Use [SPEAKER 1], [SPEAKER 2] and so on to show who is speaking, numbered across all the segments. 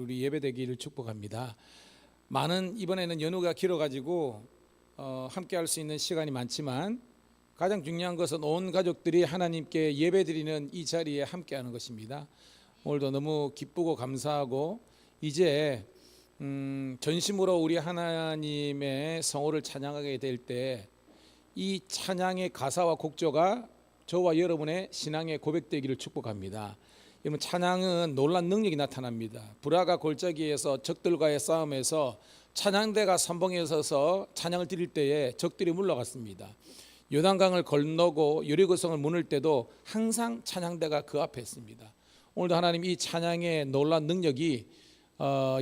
[SPEAKER 1] 우리 예배되기를 축복합니다. 많은 이번에는 연휴가 길어가지고 함께 할 수 있는 시간이 많지만 가장 중요한 것은 온 가족들이 하나님께 예배드리는 이 자리에 함께하는 것입니다. 오늘도 너무 기쁘고 감사하고 이제 전심으로 우리 하나님의 성호를 찬양하게 될 때 이 찬양의 가사와 곡조가 저와 여러분의 신앙의 고백되기를 축복합니다. 여러분, 찬양은 놀란 능력이 나타납니다. 불화가 골짜기에서 적들과의 싸움에서 찬양대가 선봉에 서서 찬양을 드릴 때에 적들이 물러갔습니다. 요단강을 건너고 여리고성을 무너뜨릴 때도 항상 찬양대가 그 앞에 있습니다. 오늘도 하나님 이 찬양의 놀란 능력이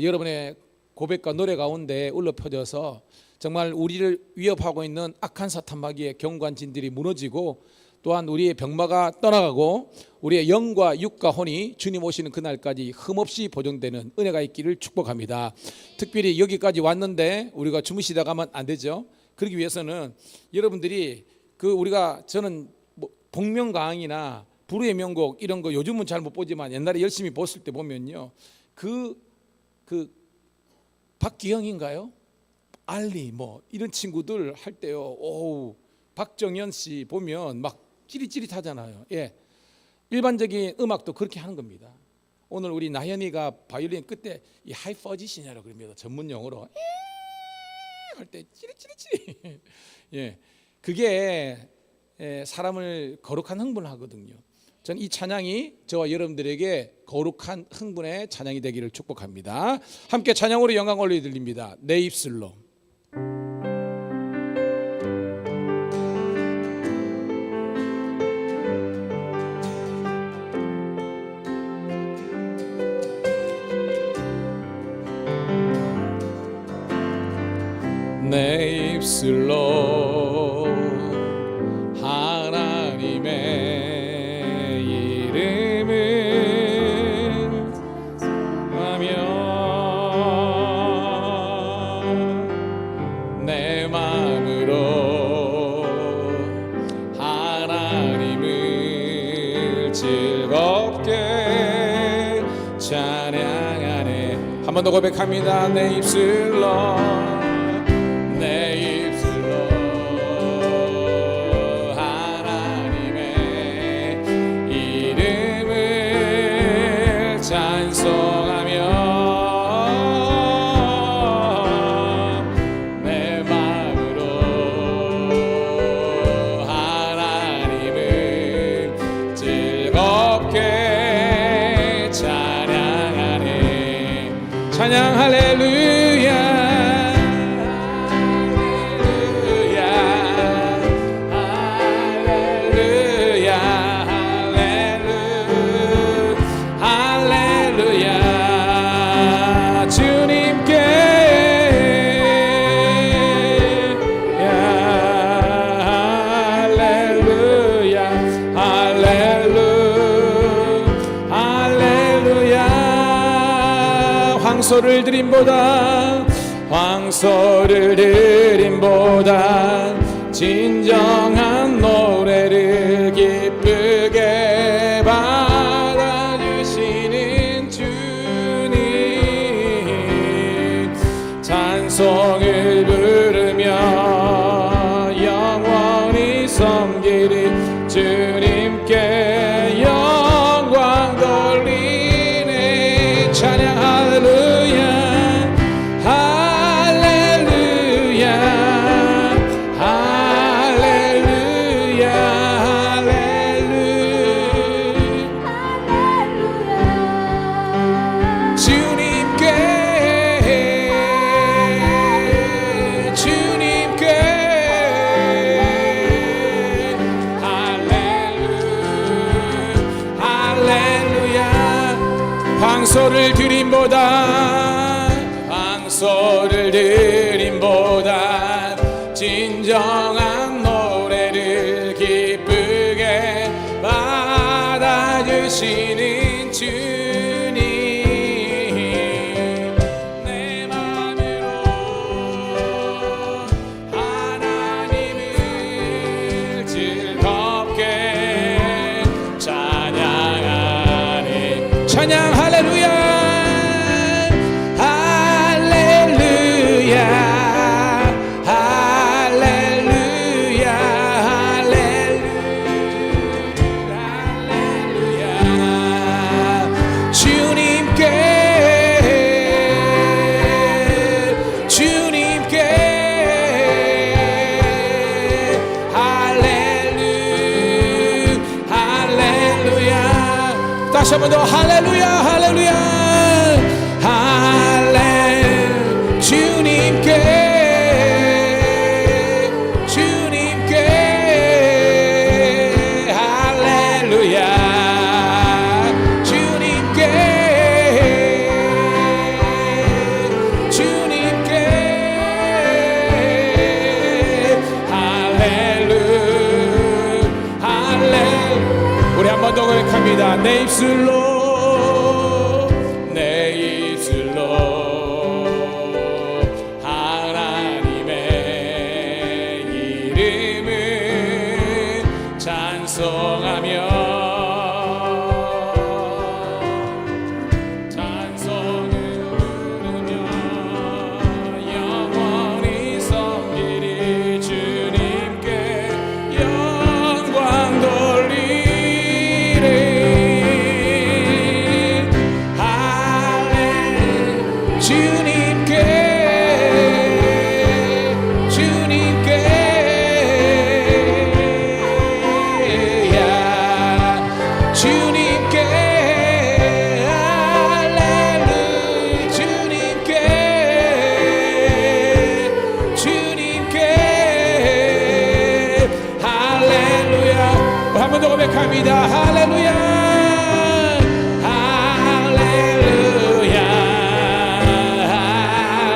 [SPEAKER 1] 여러분의 고백과 노래 가운데 울려 퍼져서 정말 우리를 위협하고 있는 악한 사탄 마귀의 경관진들이 무너지고 또한 우리의 병마가 떠나가고 우리의 영과 육과 혼이 주님 오시는 그날까지 흠없이 보존되는 은혜가 있기를 축복합니다. 특별히 여기까지 왔는데 우리가 주무시다 가면 안 되죠. 그러기 위해서는 여러분들이 저는 복면가왕이나 불후의 명곡 이런 거 요즘은 잘 못 보지만 옛날에 열심히 봤을 때 보면요, 박기영인가요? 알리 이런 친구들 할 때요, 박정현 씨 보면 막 찌릿찌릿하잖아요. 예, 일반적인 음악도 그렇게 하는 겁니다. 오늘 우리 나현이가 바이올린 끝에 이 하이 퍼지시냐라고 그럽니다. 전문 용어로 할 때 찌릿찌릿찌릿. 예, 그게 사람을 거룩한 흥분을 하거든요. 저는 이 찬양이 저와 여러분들에게 거룩한 흥분의 찬양이 되기를 축복합니다. 함께 찬양으로 영광 올려드립니다. 내 입술로. 내 입술로 하나님의 이름을 하며 내 마음으로 하나님을 즐겁게 찬양하네. 한 번 더 고백합니다. 내 입술로 찬양 할렐루야 할렐루야 할렐루야 할렐루야 할렐루야 주님께 할렐루야 할렐루야 황소를 드림보다 진정한 노래를 기쁘게 받아주시는 주님, 찬송을 부르며 영원히 섬기리 주님께 영광 돌리네. 찬양 할렐루야 황소를 드림보다 진정한 노래를 기쁘게 받아주시는 주님, 내 마음으로 하나님을 즐겁게 찬양하네. 찬양 할렐루야 다시 한 번 더 할렐루야 할렐루야 할렐 주님께 고백합니다. 내 입술로 하나님의 이름을 찬송하며 영원히 섬기리 주님께 영광 돌리 고백합니다. 할렐루야 할렐루야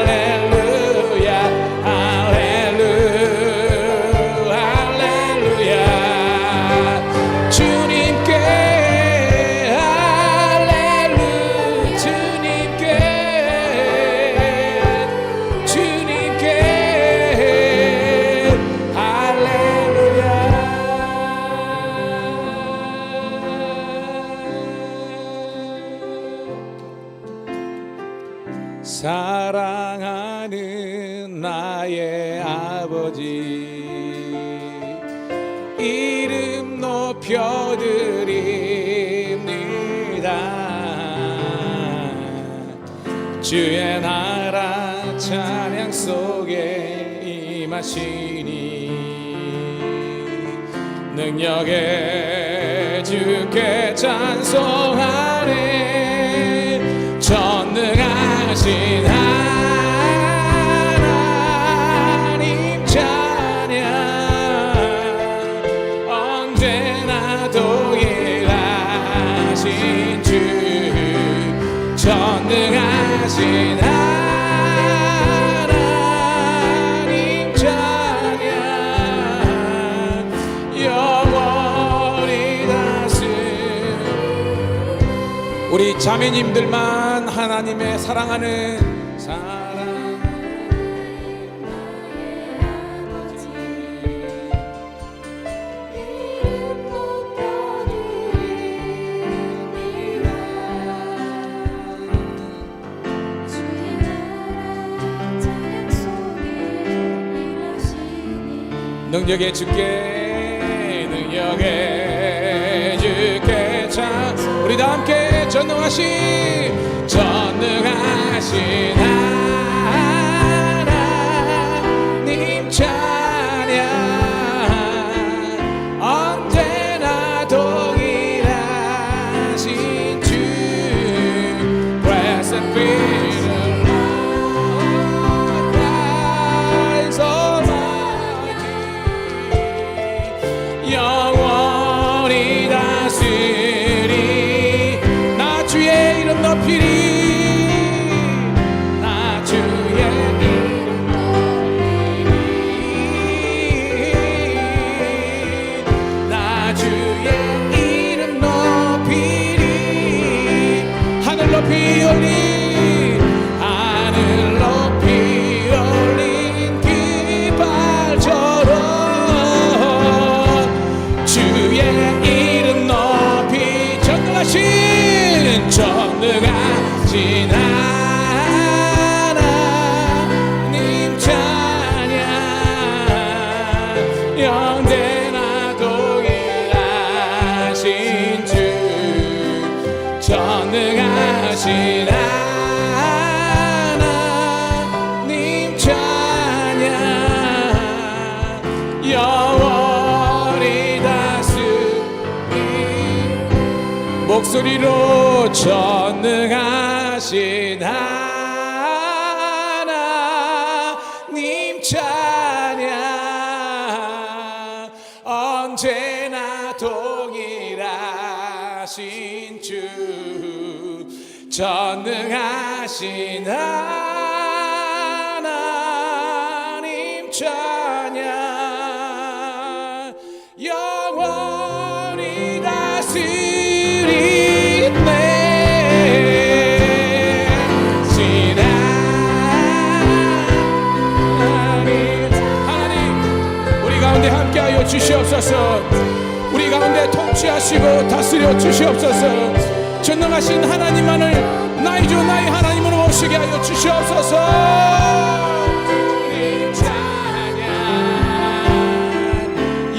[SPEAKER 1] 할렐루야 할렐루야 주님께 할렐루 주님께 사랑하는 나의 아버지 이름 높여드립니다. 주의 나라 찬양 속에 임하시니 능력의 주께 찬송하네. 전능하신 하나님 찬양 언제나 동일하신 주 전능하신 하나님 찬양 영원히 다스. 우리 자매님들만 하나님의 사랑하는 능력의 주께 능력의 주께 찬 우리 다 함께 전능하신 하나님 찬양 언제나 동일하신 주 Blessed be the Lord Christ Almighty 영원히 다스리 나 주의 이름 높이리 목소리로 전능하신 하나님 찬양, 언제나 동일하신 주, 전능하신 하나님 찬양, 영원히 다스리네 함께하여 주시옵소서. 우리 가운데 통치하시고 다스려 주시옵소서. 전능하신 하나님만을 나의 주 나의 하나님으로 모시게 하여 주시옵소서.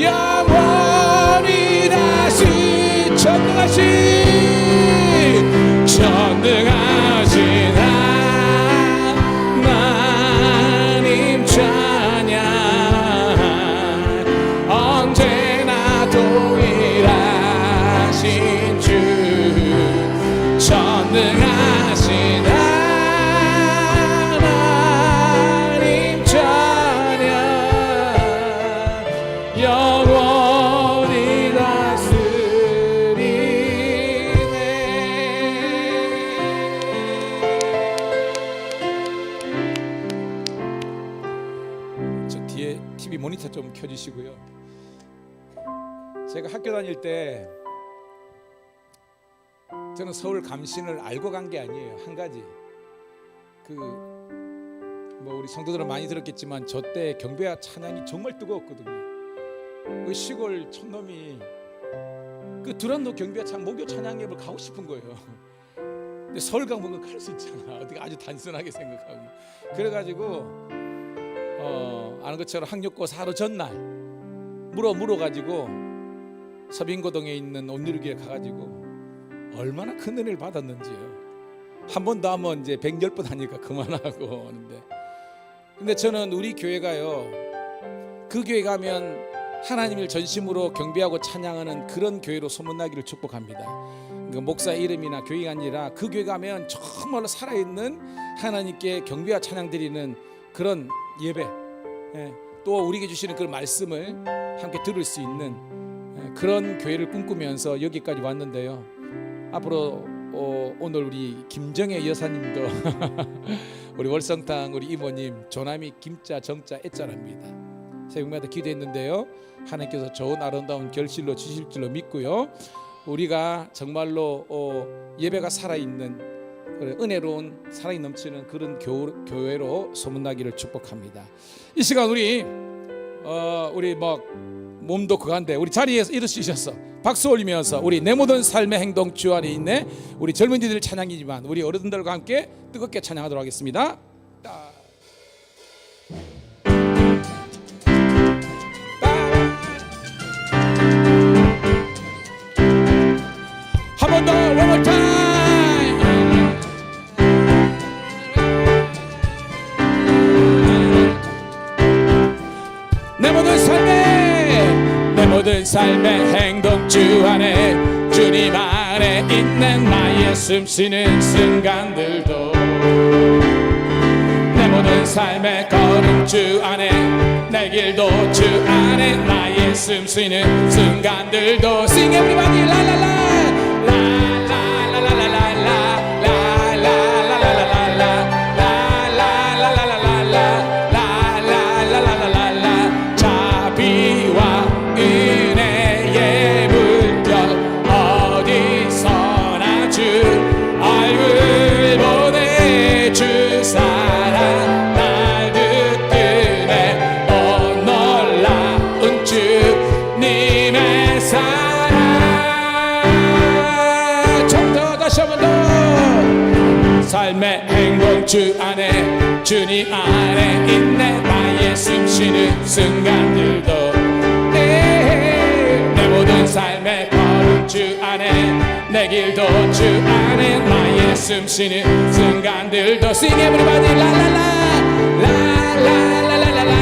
[SPEAKER 1] 영원히 다시 전능하신 하나님 찬양, 언제나 동일하신 주, 전능하신 하나님 찬양, 영원히 다스리네. 저 뒤에 TV 모니터 좀 켜주시고요. 제가 학교 다닐 때 저는 서울 감신을 알고 간 게 아니에요. 한 가지, 우리 성도들은 많이 들었겠지만 저 때 경배와 찬양이 정말 뜨거웠거든요. 그 시골 촌놈이 그 두란노 경배와 목요 찬양예배를 가고 싶은 거예요. 근데 서울 가면 갈 수 있잖아. 어떻게 아주 단순하게 생각하고. 그래가지고 아는 것처럼 학력고사 하루 전날 물어가지고 서빙고동에 있는 온누리교회 가가지고 얼마나 큰 은혜를 받았는지요. 한 번 더 하면 이제 110번 하니까 그만하고 오는데, 근데 저는 우리 교회가요, 그 교회 가면 하나님을 전심으로 경배하고 찬양하는 그런 교회로 소문나기를 축복합니다. 그 목사 이름이나 교회가 아니라 그 교회 가면 정말로 살아있는 하나님께 경배와 찬양 드리는 그런 예배, 또 우리에게 주시는 그 말씀을 함께 들을 수 있는 그런 교회를 꿈꾸면서 여기까지 왔는데요. 앞으로 오늘 우리 김정혜 여사님도 우리 월성탕 우리 이모님 조남이 김자 정자 애자랍니다. 새벽마다 기도했는데요, 하나님께서 좋은 아름다운 결실로 주실 줄로 믿고요, 우리가 정말로 예배가 살아있는 은혜로운 사랑이 넘치는 그런 교회로 소문나기를 축복합니다. 이 시간 우리 몸도 그간데 우리 자리에서 일어서셔서 박수 올리면서 우리 내 모든 삶의 행동 주 안에 있네 우리 젊은이들 찬양이지만 우리 어른들과 함께 뜨겁게 찬양하도록 하겠습니다. 한 번 더 one more time. 내 모든 삶의 행동 주 안에 주님 안에 있는 나의 숨쉬는 순간들도, 내 모든 삶의 걸음 주 안에 내 길도 주 안에 나의 숨쉬는 순간들도. Sing everybody la la la la la la la la 삶의 행복 주 안에 주님 안에 있네 나의 숨쉬는 순간들도, 내 모든 삶의 걸음 주 안에 내 길도 주 안에 나의 숨쉬는 순간들도. Sing everybody la la la la la la la la la la.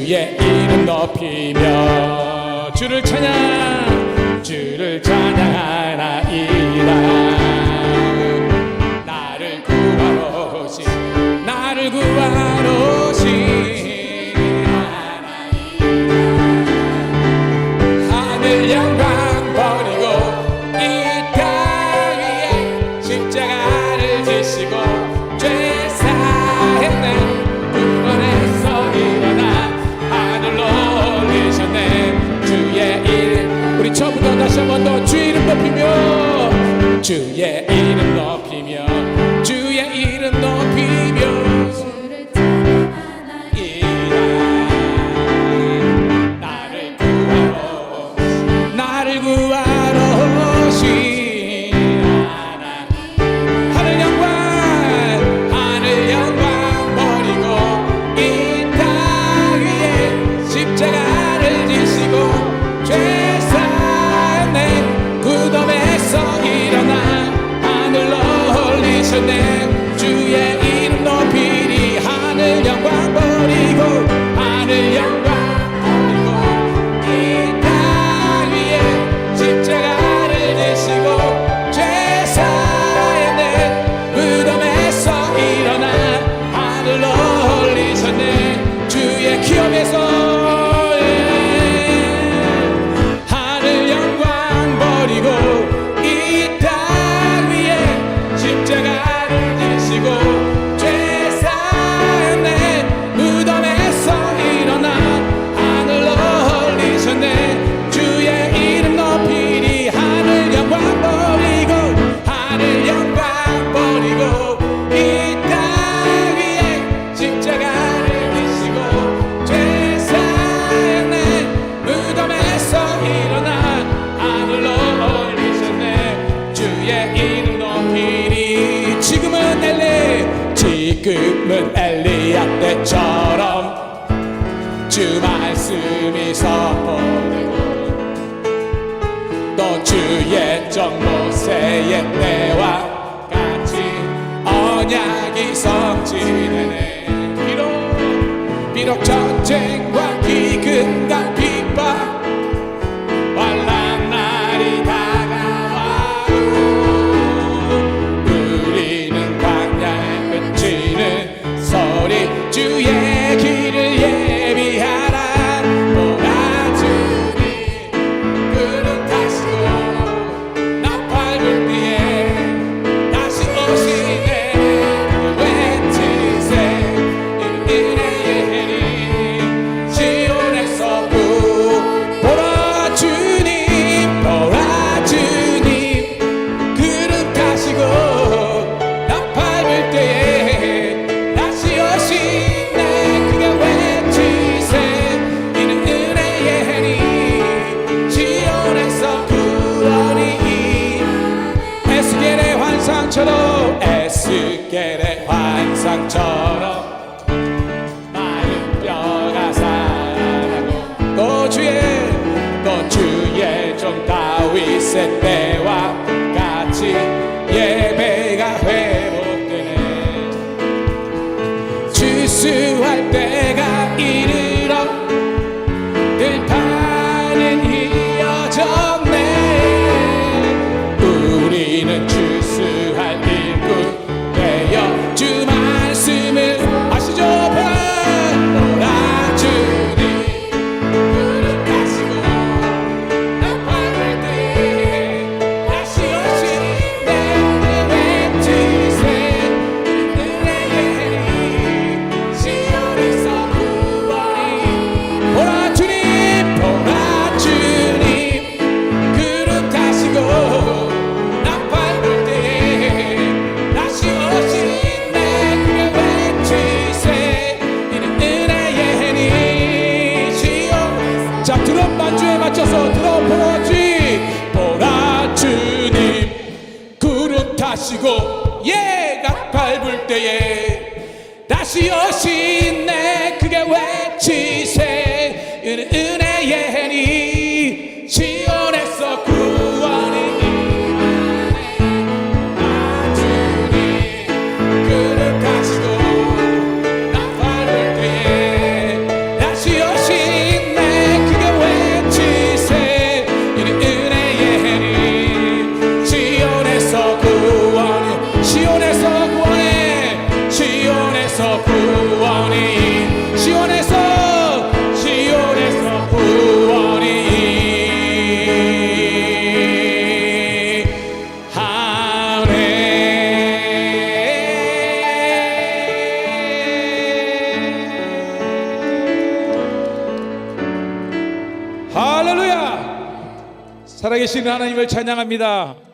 [SPEAKER 1] 주의 이름 높이며 주를 찬양하나이다. 나를 구하러 오신 하늘 영광 버리고 이 땅 위에 십자가를 지시고 죄 사했네. 구원에서 일어나 하늘로 올리셨네. 주의 이름, 우리 처음부터 다시 한 번 더 주의 이름 높이며 주의 이름 높이며 주의 이름 높이며 나를 구하러 오신 하늘 영광 버리고 이 땅 위에 십자가를 지시고 죄 사했네. 무덤에서 일어나 하늘로 올리셨네. 주의 이름 높이리. 하늘 영광 버리고 하늘 영광 버리고 이 땅 위에 십자가를 지시고 죄 사했네. 무덤에서 일어나 하늘로 올리셨네. 주의 기업에서 하늘 영광 버리고 이 땅 위에 십자가를 지시고 죄 사했네. 무덤에서 일어나 하늘로 올리셨네. 주의 이름 높이리. 하늘 영광 버리고 하늘 영광 버리고 이 땅 위에 십자가를 지시고 죄 사했네. 무덤에서 일어나 하늘로 올리셨네. 주의 이름 높이리. 지금은 엘리야 때처럼 주 말씀이 선포되고 또 주의 정 모세의 때와 같이 언약이 성취되네. 비록 전쟁과 기근과 핍박 환난 날이 다가와도 우리는 광야에 외치는 소리 주의 길을 예비하라. 보라 주님 구름 타시고 나팔 불 때에 다시 오시네. 외치세 은혜의 해리 시온에서 보라 주님 보라 주님 구름 타시고 나팔 불 때에 다시 오시네. 그가 외치세 이는 은혜의 해리 시온에서 구원이 에스겔의 환상처럼 마른 뼈가 살아나고 또 주의 종 다윗의 때와 같이 예배가 회복되네. 추수할 때가 이르러 들판은 이어졌네. 우리는 추수할 일꾼 되어 주 말씀을 아시죠? 보라 주님 구름 타시고 나팔 불 때에 다시 오시네. 외치세 은혜의 해리 시온에서 구원이 보라 주님 구름 타시고 나팔 불 때에 다시 오시네. 그가 외치세 이는 은혜의 해리 시온. 자 드럼 반주에 맞춰서 드럼 보라지 보라 주님 구름 타시고 예 나팔 불 때에 다시 오시네. 그가 외치세 이는 은혜의 해리 시온에서 구원이 임하네. 주님 구름 타시고 나팔 불 때에 다시 오시네. 구원이 시온에서 구원이 할렐루야! 살아계신 하나님을 찬양합니다.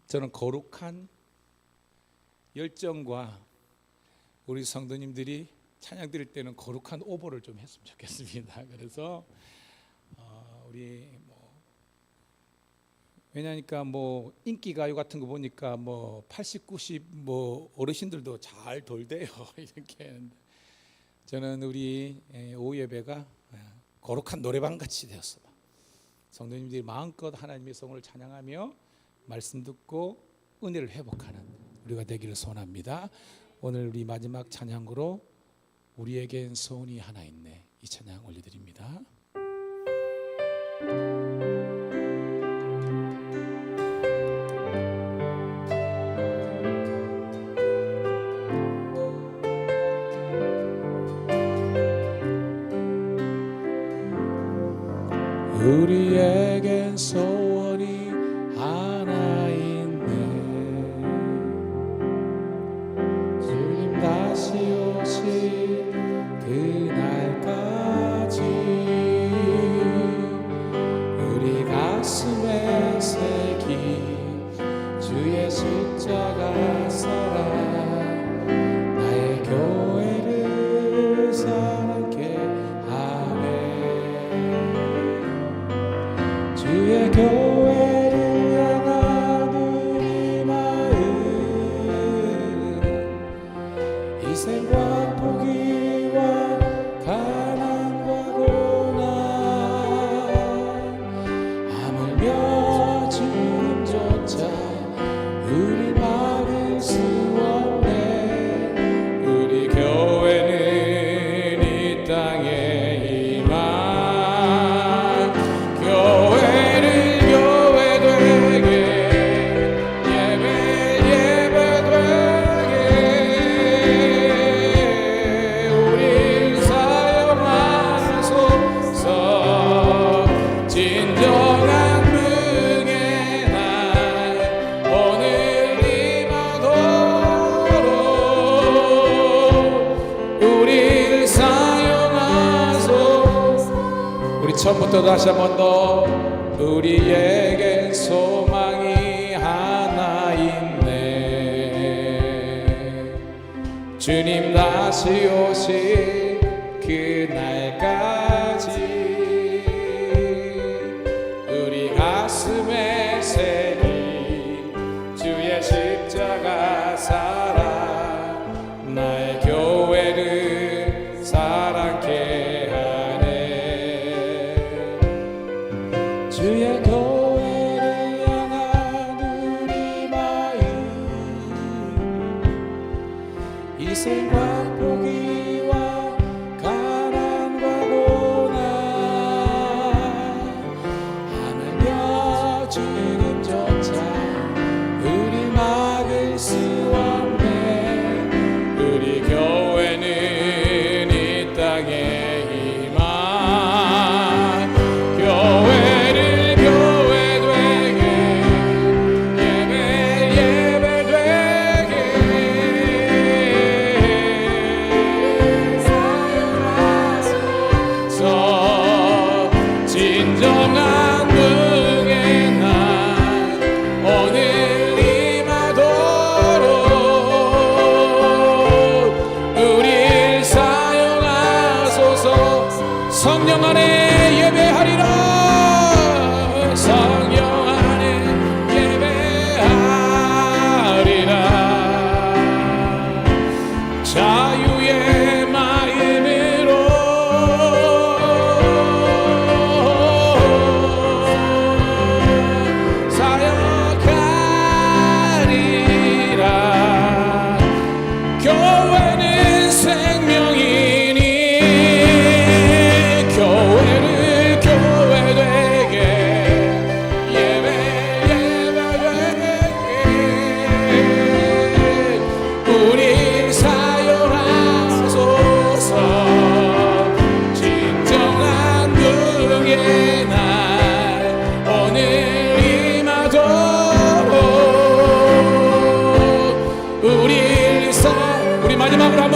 [SPEAKER 1] 저는 거룩한 열정과 우리 성도님들이 찬양 드릴 때는 거룩한 오보를 좀 했으면 좋겠습니다. 그래서 우리 왜냐니까 인기 가요 같은 거 보니까 80, 90 어르신들도 잘 돌대요. 이렇게 했는데 저는 우리 오후 예배가 거룩한 노래방 같이 되었어요. 성도님들이 마음껏 하나님의 성을 찬양하며 말씀 듣고 은혜를 회복하는 우리가 되기를 소원합니다. 오늘 우리 마지막 찬양으로 우리에겐 소원이 하나 있네, 이 찬양 올려드립니다. 우리에겐 소원이 하나 있네. 주님 다시 오실 그날까지 우리 가슴에 새긴 주의 십자가 사랑 나의 교회를 사랑케 주의 교회를 향한 우리 마음 희생과 포기와 가난과 고난 하물며 주님조차 우리 막을 수 없네. 우리 교회는 이 땅에 임한 교회 처음부터 다시 한 번 더 우리에겐 소망이 하나 있네. 주님 다시 오실 그날까지 우리 가슴에 새긴 주의 십자가 사랑 나의 교회를 사랑케 주의 교회를 향한 우리 마음 희생과 포기와 가난과 고난 하물며 주님조차 우리 막을 수 없네. 우리 교회는 이 땅에 임한 교회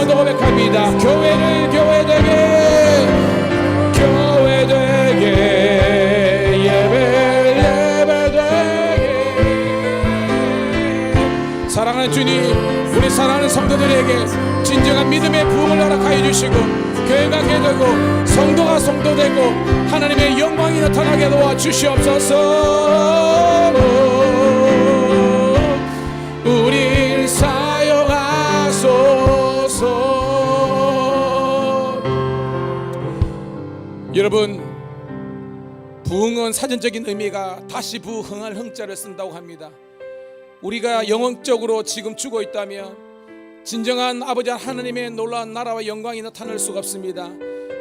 [SPEAKER 1] 번 더 고백합니다. 교회를 교회되게 예배되게. 사랑하는 주님, 우리 사랑하는 성도들에게 진정한 믿음의 부흥을 허락하여 주시고 교회가 개되고 성도가 성도되고 하나님의 영광이 나타나게 도와 주시옵소서. 우릴 사용하소서. 여러분, 부흥은 사전적인 의미가 다시 부흥할 흥자를 쓴다고 합니다. 우리가 영혼적으로 지금 죽어 있다면 진정한 아버지 하나님의 놀라운 나라와 영광이 나타날 수가 없습니다.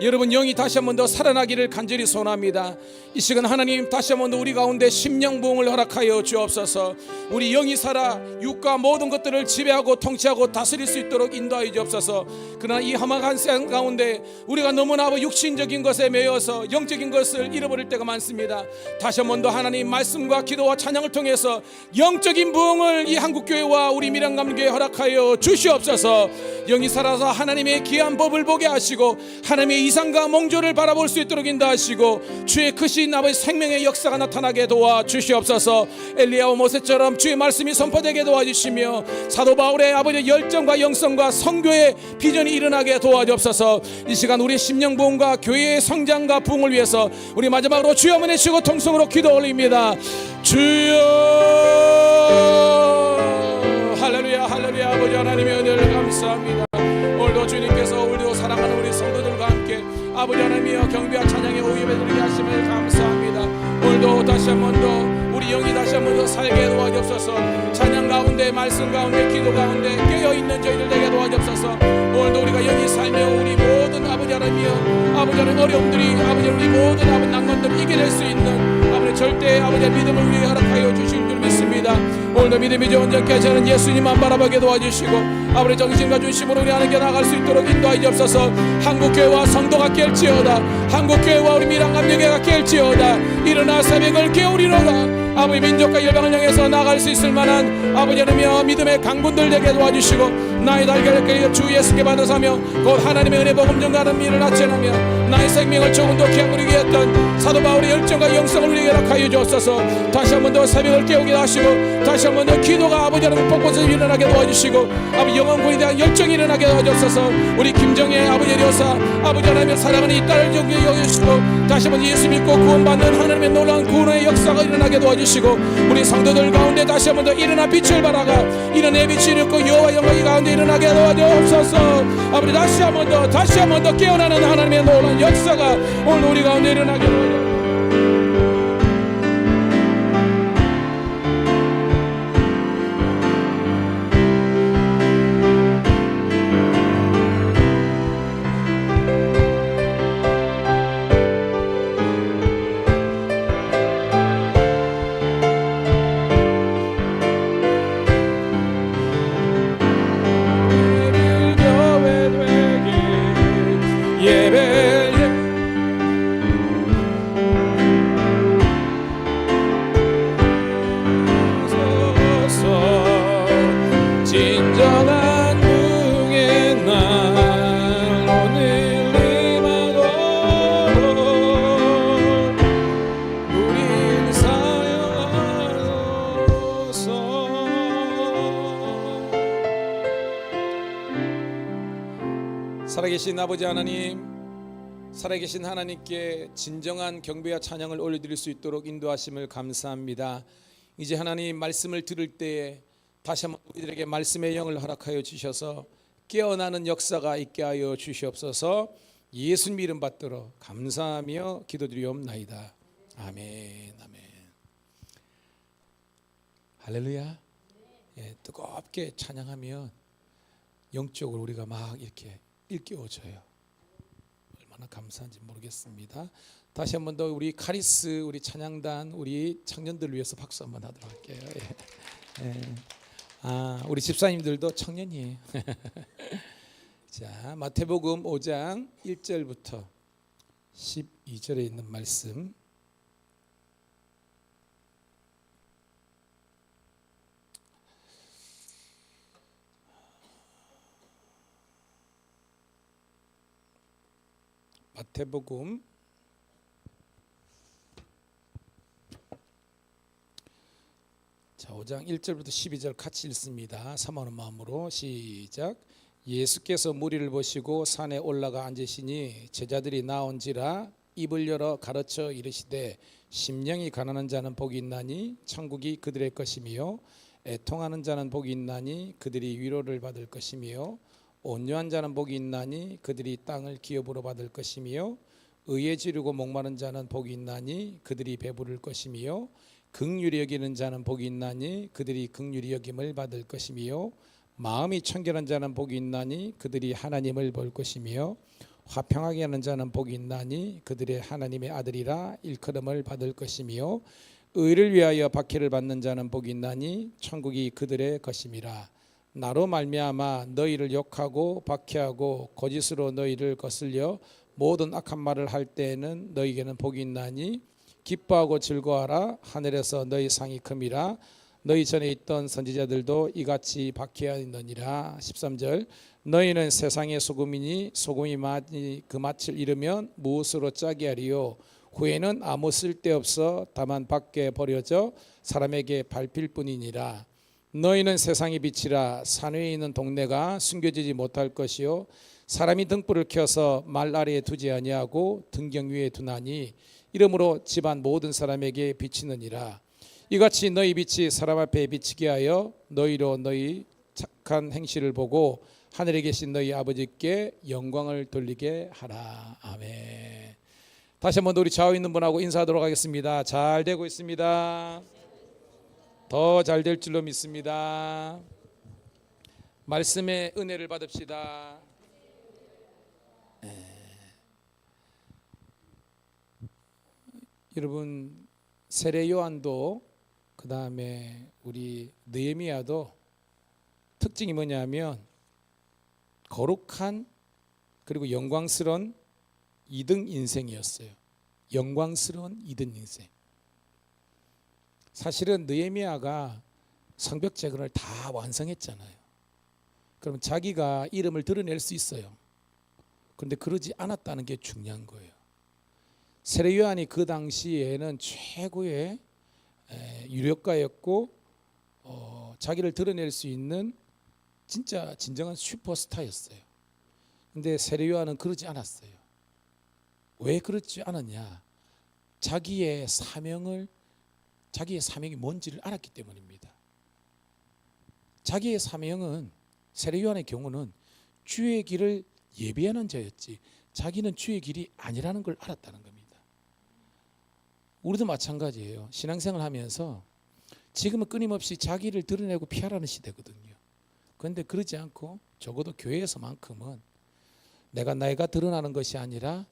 [SPEAKER 1] 여러분, 영이 다시 한 번 더 살아나기를 간절히 소원합니다. 이 시간 하나님 다시 한 번 더 우리 가운데 심령부흥을 허락하여 주옵소서. 우리 영이 살아 육과 모든 것들을 지배하고 통치하고 다스릴 수 있도록 인도하여 주옵소서. 그러나 이 험악한 세상 가운데 우리가 너무나 육신적인 것에 매여서 영적인 것을 잃어버릴 때가 많습니다. 다시 한 번 더 하나님 말씀과 기도와 찬양을 통해서 영적인 부흥을 이 한국교회와 우리 밀양감교회에 허락하여 주시옵소서. 영이 살아서 하나님의 귀한 법을 보게 하시고 하나님의 이상과 몽조를 바라볼 수 있도록 인도하시고 주의 크신 아버지 생명의 역사가 나타나게 도와 주시옵소서. 엘리야와 모세처럼 주의 말씀이 선포되게 도와주시며 사도 바울의 아버지 열정과 영성과 선교의 비전이 일어나게 도와주옵소서. 이 시간 우리 심령부흥과 교회의 성장과 부흥을 위해서 우리 마지막으로 주여 한번 외치고 통성으로 기도 올립니다. 주여, 할렐루야 할렐루야. 아버지 하나님의 은혜를 감사합니다. 오늘도 주님께서 우리도 사랑하는 우리 성도들과 함께 아버지 하나님이여 경배와 찬양의 오예배드리게 하심을 감사합니다. 오늘도 다시 한 번 더 우리 영이 다시 한 번 더 살게 도와주옵소서. 찬양 가운데 말씀 가운데 기도 가운데 깨어있는 저희들 되게 도와주옵소서. 오늘도 우리가 영이 살며 우리 모든 아버지 하나님이여 아버지 하나님 어려움들이 아버지 우리 모든 아버지 난관들을 이겨낼 수 있는 아버지 절대 아버지 믿음을 위해 허락하여 주신 줄 믿습니다. 오늘도 믿음이 온전케 하시는 예수님만 바라보게 도와주시고 아버지 정신과 중심으로 우리 하나님께 나아갈 수 있도록 인도하여 주옵소서. 한국교회와 성도가 깰지어다. 한국교회와 우리 밀양감교회가 깰지어다. 일어나 새벽을 깨우리로다. 아버지 민족과 열방을 향해서 나아갈 수 있을 만한 아버지 하나님이여 믿음의 강군들 되게 도와주시고 나의 달걀을 주 예수께 받아사며 곧 하나님의 은혜 복음 전가하는 일을 나체하며 나의 생명을 조금도 귀한 우리에게 했던 사도 바울의 열정과 영성을 우리에게 허락하여 주옵소서. 다시 한 번 더 새벽을 깨우게 하시고 다시 한 번 더 기도가 아버지 하나님 벚꽃을 일어나게 도와주시고 아버지 영혼군에 대한 열정이 일어나게 도와주옵소서. 우리 김정혜 아버지 여사 아버지 하나님의 사랑하는 이 딸을 정죄히 여겨주시고 다시 한 번 예수 믿고 구원받는 하나님의 놀라운 구원의 역사가 일어나게 도와주시고 우리 성도들 가운데 다시 한 번 더 일어나 빛을 발하가 일어내 빛이 있고 여호와 영광이 가운데 일어나게 도와주옵소서. 아버지 다시 한 번 더 깨어나는 하나님의 놀라운 역사가 오늘 우리 가운데 일어나게 도와주옵소서. 진정한 부흥의 날 오늘 임하고 우릴 사용하소서. 살아계신 아버지 하나님, 살아계신 하나님께 진정한 경배와 찬양을 올려드릴 수 있도록 인도하심을 감사합니다. 이제 하나님 말씀을 들을 때에 다시 한번 우리들에게 말씀의 영을 허락하여 주셔서 깨어나는 역사가 있게 하여 주시옵소서. 예수님 이름 받들어 감사하며 기도드리옵나이다. 아멘. 아멘. 할렐루야. 예, 뜨겁게 찬양하면 영적으로 우리가 막 이렇게 일깨워져요. 얼마나 감사한지 모르겠습니다. 다시 한번 더 우리 카리스 우리 찬양단 우리 청년들을 위해서 박수 한번 하도록 할게요. 예. 예. 우리 집사님들도 청년이에요. 자, 마태복음 5장 1절부터 12절에 있는 말씀. 마태복음 5장 1절부터 12절 같이 읽습니다. 사모하는 마음으로 시작. 예수께서 무리를 보시고 산에 올라가 앉으시니 제자들이 나온지라 입을 열어 가르쳐 이르시되 심령이 가난한 자는 복이 있나니 천국이 그들의 것이며 애통하는 자는 복이 있나니 그들이 위로를 받을 것이며 온유한 자는 복이 있나니 그들이 땅을 기업으로 받을 것이며 의에 지르고 목마른 자는 복이 있나니 그들이 배부를 것이며 긍휼히 여기는 자는 복이 있나니 그들이 긍휼히 여김을 받을 것이며 마음이 청결한 자는 복이 있나니 그들이 하나님을 볼 것이며 화평하게 하는 자는 복이 있나니 그들의 하나님의 아들이라 일컬음을 받을 것이며 의를 위하여 박해를 받는 자는 복이 있나니 천국이 그들의 것임이라. 나로 말미암아 너희를 욕하고 박해하고 거짓으로 너희를 거슬려 모든 악한 말을 할 때에는 너희에게는 복이 있나니 기뻐하고 즐거워하라. 하늘에서 너희 상이 큼이라. 너희 전에 있던 선지자들도 이같이 박해하였느니라. 13절. 너희는 세상의 소금이니 소금이 많이 그 맛을 잃으면 무엇으로 짜게 하리요. 후에는 아무 쓸데없어 다만 밖에 버려져 사람에게 밟힐 뿐이니라. 너희는 세상의 빛이라. 산 위에 있는 동네가 숨겨지지 못할 것이요 사람이 등불을 켜서 말 아래에 두지 아니하고 등경 위에 두나니 이러므로 집안 모든 사람에게 비치느니라. 이같이 너희 빛이 사람 앞에 비치게 하여 너희로 너희 착한 행실을 보고 하늘에 계신 너희 아버지께 영광을 돌리게 하라. 아멘. 다시 한번 우리 좌우 있는 분하고 인사하도록 하겠습니다. 잘 되고 있습니다. 더 잘 될 줄로 믿습니다. 말씀의 은혜를 받읍시다. 여러분, 세례 요한도 그 다음에 우리 느헤미야도 특징이 뭐냐면 거룩한 그리고 영광스러운 2등 인생이었어요. 영광스러운 2등 인생. 사실은 느헤미야가 성벽 재건을 다 완성했잖아요. 그러면 자기가 이름을 드러낼 수 있어요. 그런데 그러지 않았다는 게 중요한 거예요. 세례 요한이 그 당시에는 최고의 유력가였고 자기를 드러낼 수 있는 진짜 진정한 슈퍼스타였어요. 근데 세례 요한은 그러지 않았어요. 왜 그렇지 않았냐? 자기의 사명이 뭔지를 알았기 때문입니다. 자기의 사명은 세례 요한의 경우는 주의 길을 예비하는 자였지 자기는 주의 길이 아니라는 걸 알았다는 겁니다. 우리도 마찬가지예요. 신앙생활 하면서 지금은 끊임없이 자기를 드러내고 피하라는 시대거든요. 그런데 그러지 않고 적어도 교회에서만큼은 내가 드러나는 것이 아니라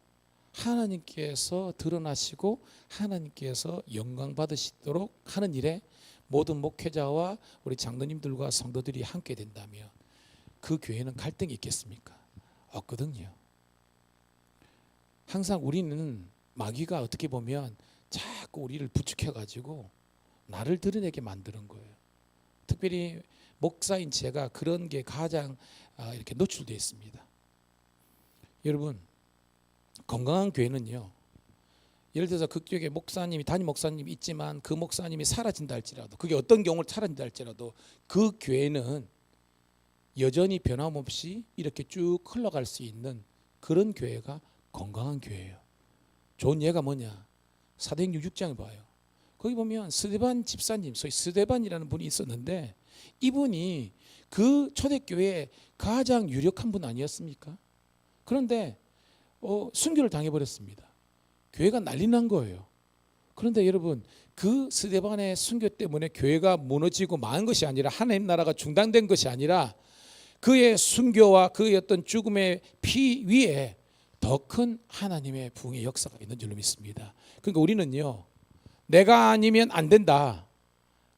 [SPEAKER 1] 하나님께서 드러나시고 하나님께서 영광 받으시도록 하는 일에 모든 목회자와 우리 장로님들과 성도들이 함께 된다면 그 교회는 갈등이 있겠습니까? 없거든요. 항상 우리는 마귀가 어떻게 보면 자꾸 우리를 부추겨가지고 나를 드러내게 만드는 거예요. 특별히 목사인 제가 그런 게 가장 이렇게 노출되어 있습니다. 여러분, 건강한 교회는요, 예를 들어서 그쪽에 목사님이 담임 목사님이 있지만 그 목사님이 사라진다 할지라도 그게 어떤 경우를 사라진다 할지라도 그 교회는 여전히 변함없이 이렇게 쭉 흘러갈 수 있는 그런 교회가 건강한 교회예요. 좋은 예가 뭐냐? 사도행전 6장에 봐요. 거기 보면 스데반 집사님, 소위 스데반이라는 분이 있었는데 이분이 그 초대교회의 가장 유력한 분 아니었습니까? 그런데 순교를 당해버렸습니다. 교회가 난리 난 거예요. 그런데 여러분, 그 스데반의 순교 때문에 교회가 무너지고 망한 것이 아니라 하나님 나라가 중단된 것이 아니라 그의 순교와 그의 어떤 죽음의 피 위에 더 큰 하나님의 부흥의 역사가 있는 줄로 믿습니다. 그러니까 우리는요, 내가 아니면 안 된다,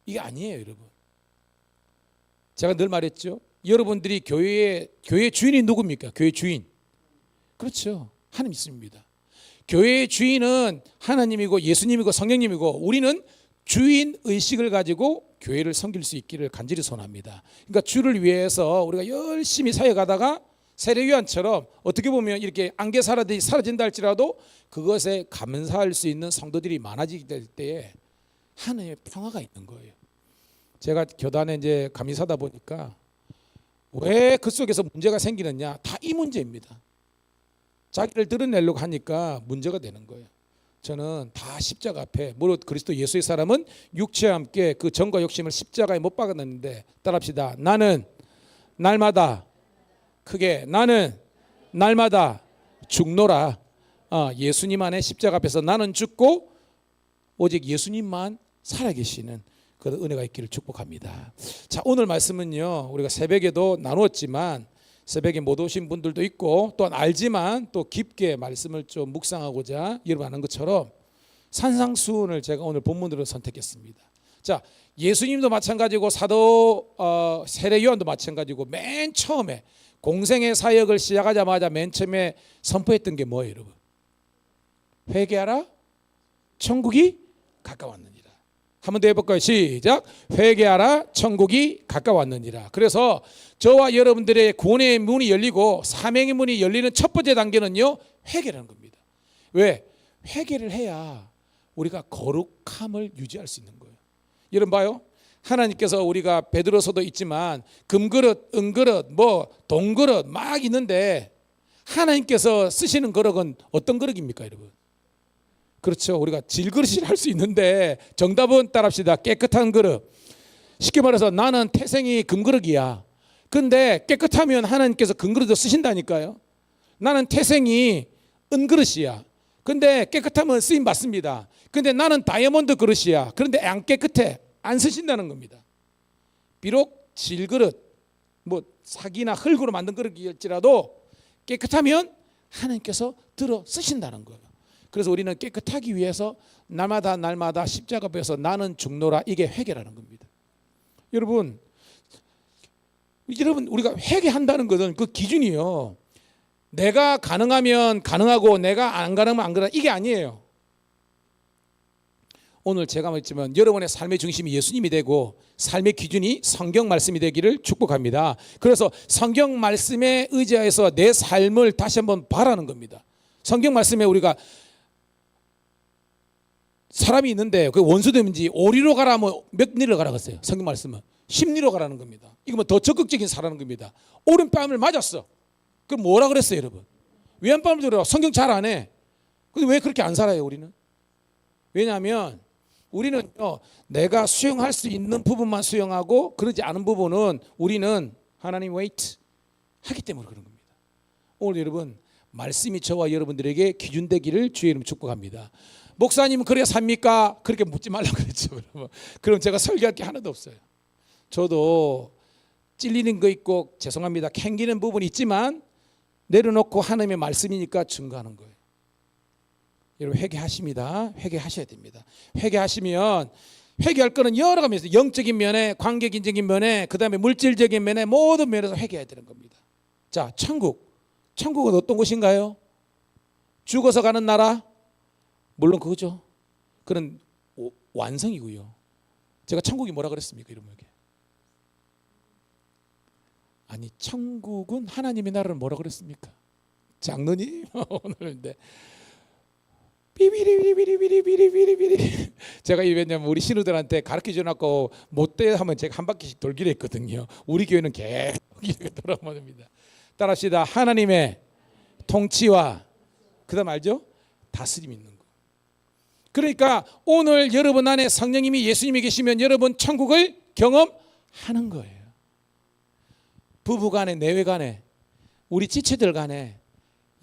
[SPEAKER 1] 이게 아니에요. 여러분, 제가 늘 말했죠. 여러분들이 교회 주인이 누굽니까? 교회 주인, 그렇죠. 하나님 있습니다. 교회의 주인은 하나님이고 예수님이고 성령님이고 우리는 주인 의식을 가지고 교회를 섬길 수 있기를 간절히 소원합니다. 그러니까 주를 위해서 우리가 열심히 사역하다가 세례요한처럼 어떻게 보면 이렇게 안개 사라진다 할지라도 그것에 감사할 수 있는 성도들이 많아지게 될 때에 하나님의 평화가 있는 거예요. 제가 교단에 이제 감리사다 보니까 왜 그 속에서 문제가 생기느냐, 다 이 문제입니다. 자기를 드러내려고 하니까 문제가 되는 거예요. 저는 다 십자가 앞에, 무릇 그리스도 예수의 사람은 육체와 함께 그 정과 욕심을 십자가에 못 박았는데, 따라합시다. 나는 날마다, 크게 나는 날마다 죽노라. 예수님 안에 십자가 앞에서 나는 죽고 오직 예수님만 살아계시는 그런 은혜가 있기를 축복합니다. 자, 오늘 말씀은요, 우리가 새벽에도 나누었지만 새벽에 못 오신 분들도 있고 또 알지만 또 깊게 말씀을 좀 묵상하고자 여러분 아는 것처럼 산상수훈을 제가 오늘 본문으로 선택했습니다. 자, 예수님도 마찬가지고 사도 세례 요한도 마찬가지고 맨 처음에 공생의 사역을 시작하자마자 맨 처음에 선포했던 게 뭐예요, 여러분? 회개하라, 천국이 가까웠느니라. 한 번 더 해볼까요? 시작. 회개하라, 천국이 가까웠느니라. 그래서 저와 여러분들의 구원의 문이 열리고 사명의 문이 열리는 첫 번째 단계는요, 회개라는 겁니다. 왜? 회개를 해야 우리가 거룩함을 유지할 수 있는 거예요. 여러분 봐요. 하나님께서 우리가 베드로서도 있지만 금그릇, 은그릇, 뭐 동그릇 막 있는데 하나님께서 쓰시는 그릇은 어떤 그릇입니까, 여러분? 그렇죠. 우리가 질그릇을 할 수 있는데 정답은 따라합시다. 깨끗한 그릇. 쉽게 말해서 나는 태생이 금그릇이야. 근데 깨끗하면 하나님께서 금그릇도 쓰신다니까요. 나는 태생이 은그릇이야. 근데 깨끗하면 쓰임 받습니다. 근데 나는 다이아몬드 그릇이야. 그런데 안 깨끗해. 안 쓰신다는 겁니다. 비록 질그릇, 뭐 사기나 흙으로 만든 그릇일지라도 깨끗하면 하나님께서 들어 쓰신다는 거예요. 그래서 우리는 깨끗하기 위해서 날마다 십자가 앞에서 나는 죽노라, 이게 회개라는 겁니다. 여러분 우리가 회개한다는 것은 그 기준이요, 내가 가능하면 가능하고 내가 안 가능하면 안 가능하고 이게 아니에요. 오늘 제가 말했지만 여러분의 삶의 중심이 예수님이 되고 삶의 기준이 성경 말씀이 되기를 축복합니다. 그래서 성경 말씀에 의지해서 내 삶을 다시 한번 바라는 겁니다. 성경 말씀에 우리가 사람이 있는데 그 원수되는지 오리로 가라 하면 몇 리로 가라고 했어요? 성경 말씀은 10리로 가라는 겁니다. 이거 더 적극적인 사라는 겁니다. 오른뺨을 맞았어. 그럼 뭐라 그랬어요, 여러분? 왼뺨을 들어. 성경 잘 안 해. 근데 왜 그렇게 안 살아요, 우리는? 왜냐하면 우리는요, 내가 수용할 수 있는 부분만 수용하고 그러지 않은 부분은 우리는 하나님 웨이트 하기 때문에 그런 겁니다. 오늘 여러분 말씀이 저와 여러분들에게 기준 되기를 주의 이름 축복합니다. 목사님은 그래야 삽니까? 그렇게 묻지 말라고 그랬죠. 그럼 제가 설교할 게 하나도 없어요. 저도 찔리는 거 있고 죄송합니다. 캥기는 부분이 있지만 내려놓고 하나님의 말씀이니까 증거하는 거예요. 여러분 회개하십니다. 회개하셔야 됩니다. 회개하시면 회개할 거는 여러 가지 있어요. 영적인 면에, 관계적인 면에, 그 다음에 물질적인 면에, 모든 면에서 회개해야 되는 겁니다. 자, 천국은 어떤 곳인가요? 죽어서 가는 나라? 물론 그거죠. 그런 완성이고요. 제가 천국이 뭐라 그랬습니까, 여러분에게? 아니, 천국은 하나님의 나라는 뭐라 그랬습니까? 장로님 오늘인데 비비리비리비리비리비리비리. 제가 이 왜냐면 우리 신우들한테 가르쳐 줘놨고 못돼 하면 제가 한 바퀴씩 돌기로 했거든요. 우리 교회는 계속 이렇게 돌아갑니다. 따라합시다. 하나님의 통치와 그다음 알죠? 다스림 있는 거. 그러니까 오늘 여러분 안에 성령님이 예수님이 계시면 여러분 천국을 경험하는 거예요. 부부간에, 내외간에, 우리 지체들 간에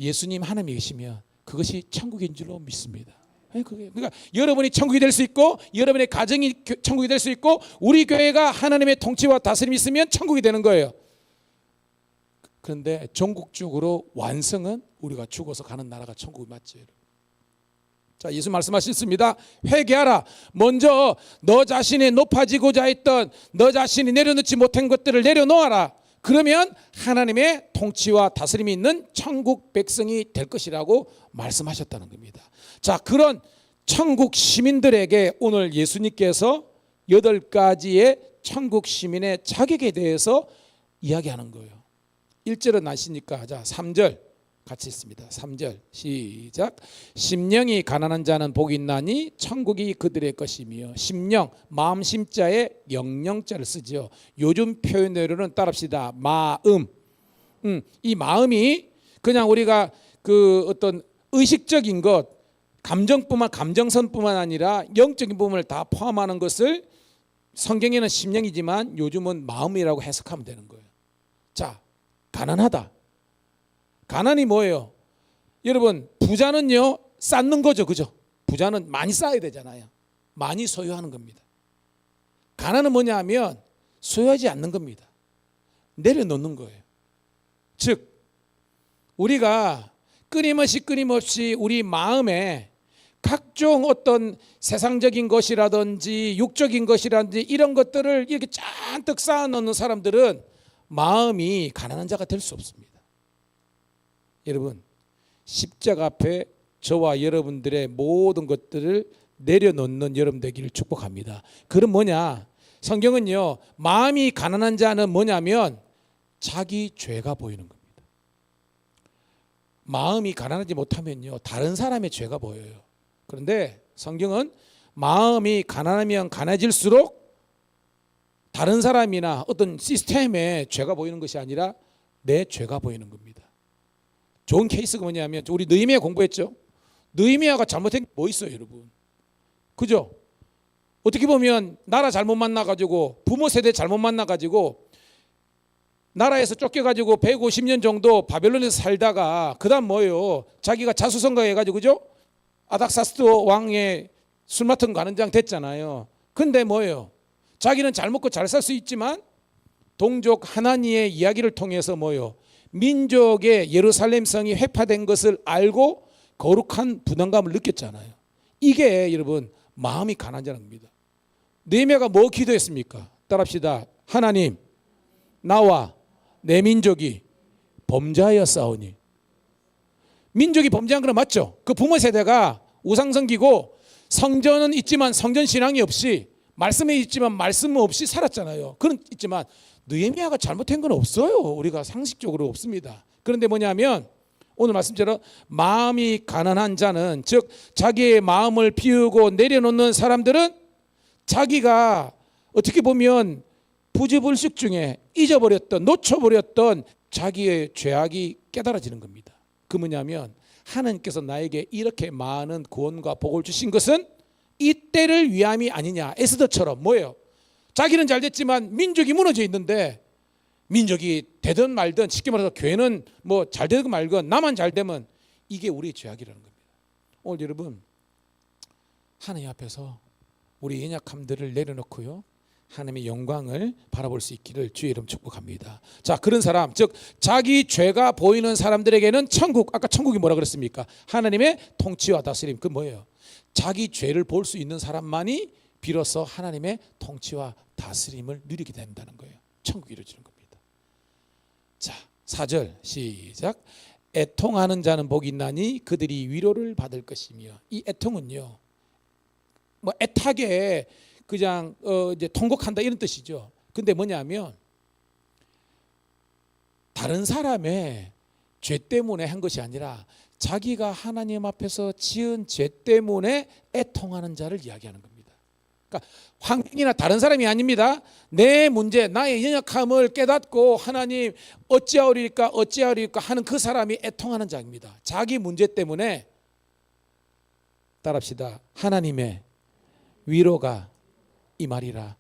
[SPEAKER 1] 예수님 하나님이 계시면 그것이 천국인 줄로 믿습니다. 그러니까 여러분이 천국이 될 수 있고 여러분의 가정이 천국이 될 수 있고 우리 교회가 하나님의 통치와 다스림이 있으면 천국이 되는 거예요. 그런데 전국적으로 완성은 우리가 죽어서 가는 나라가 천국이 맞죠. 자, 예수 말씀하셨습니다. 회개하라. 먼저 너 자신이 높아지고자 했던, 너 자신이 내려놓지 못한 것들을 내려놓아라. 그러면 하나님의 통치와 다스림이 있는 천국 백성이 될 것이라고 말씀하셨다는 겁니다. 자, 그런 천국 시민들에게 오늘 예수님께서 8가지의 천국 시민의 자격에 대해서 이야기하는 거예요. 1절은 아시니까 자 3절 같이 있습니다. 3절 시작. 심령이 가난한 자는 복이 있나니 천국이 그들의 것이며. 심령 마음 심자에 영령자를 쓰죠. 요즘 표현으로는 따라합시다. 마음. 이 마음이 그냥 우리가 그 어떤 의식적인 것, 감정선뿐만 아니라 영적인 부분을 다 포함하는 것을 성경에는 심령이지만 요즘은 마음이라고 해석하면 되는 거예요. 자, 가난하다. 가난이 뭐예요? 여러분, 부자는요 쌓는 거죠, 그죠? 부자는 많이 쌓아야 되잖아요. 많이 소유하는 겁니다. 가난은 뭐냐 하면 소유하지 않는 겁니다. 내려놓는 거예요. 즉 우리가 끊임없이 우리 마음에 각종 어떤 세상적인 것이라든지 육적인 것이라든지 이런 것들을 이렇게 잔뜩 쌓아놓는 사람들은 마음이 가난한 자가 될 수 없습니다. 여러분, 십자가 앞에 저와 여러분들의 모든 것들을 내려놓는 여러분 되기를 축복합니다. 그럼 뭐냐? 성경은요, 마음이 가난한 자는 뭐냐면 자기 죄가 보이는 겁니다. 마음이 가난하지 못하면요, 다른 사람의 죄가 보여요. 그런데 성경은 마음이 가난하면 가난해질수록 다른 사람이나 어떤 시스템에 죄가 보이는 것이 아니라 내 죄가 보이는 겁니다. 좋은 케이스가 뭐냐면 우리 느헤미야 공부했죠. 느헤미야가 잘못한 게 뭐 있어요, 여러분? 그죠? 어떻게 보면 나라 잘못 만나가지고 부모 세대 잘못 만나가지고 나라에서 쫓겨가지고 150년 정도 바벨론에서 살다가 그다음 뭐예요? 자기가 자수성가해가지고 그죠? 아닥사스도 왕의 술 맡은 관원장 됐잖아요. 근데 뭐예요? 자기는 잘 먹고 잘 살 수 있지만 동족 하나니의 이야기를 통해서 뭐예요? 민족의 예루살렘 성이 회파된 것을 알고 거룩한 부담감을 느꼈잖아요. 이게 여러분 마음이 가난한 자는 겁니다. 느헤미야가 뭐 기도했습니까? 따라합시다. 하나님, 나와 내 민족이 범죄하였사오니. 민족이 범죄한 건 맞죠? 그 부모 세대가 우상 섬기고 성전은 있지만 성전 신앙이 없이, 말씀에 있지만 말씀 없이 살았잖아요. 그런 있지만 느헤미야가 잘못한 건 없어요. 우리가 상식적으로 없습니다. 그런데 뭐냐면 오늘 말씀처럼 마음이 가난한 자는, 즉 자기의 마음을 비우고 내려놓는 사람들은 자기가 어떻게 보면 부지불식 중에 잊어버렸던, 놓쳐버렸던 자기의 죄악이 깨달아지는 겁니다. 그 뭐냐면 하나님께서 나에게 이렇게 많은 구원과 복을 주신 것은 이때를 위함이 아니냐. 에스더처럼 뭐예요? 자기는 잘 됐지만 민족이 무너져 있는데, 민족이 되든 말든 쉽게 말해서 교회는 뭐 잘 되든 말건 나만 잘 되면 이게 우리의 죄악이라는 겁니다. 오늘 여러분, 하나님 앞에서 우리 연약함들을 내려놓고요, 하나님의 영광을 바라볼 수 있기를 주의 이름 축복합니다. 자, 그런 사람, 즉 자기 죄가 보이는 사람들에게는 천국, 아까 천국이 뭐라 그랬습니까? 하나님의 통치와 다스림. 그 뭐예요? 자기 죄를 볼 수 있는 사람만이 비로소 하나님의 통치와 다스림을 누리게 된다는 거예요. 천국이 이루어지는 겁니다. 자, 4절 시작. 애통하는 자는 복이 있나니 그들이 위로를 받을 것이며. 이 애통은요, 뭐 애타게 그냥 이제 통곡한다 이런 뜻이죠. 근데 뭐냐면 다른 사람의 죄 때문에 한 것이 아니라 자기가 하나님 앞에서 지은 죄 때문에 애통하는 자를 이야기하는 겁니다. 그러니까 환경이나 다른 사람이 아닙니다. 내 문제, 나의 연약함을 깨닫고 하나님 어찌하오리까 하는 그 사람이 애통하는 자입니다. 자기 문제 때문에, 따라합시다, 하나님의 위로가 이 말이라.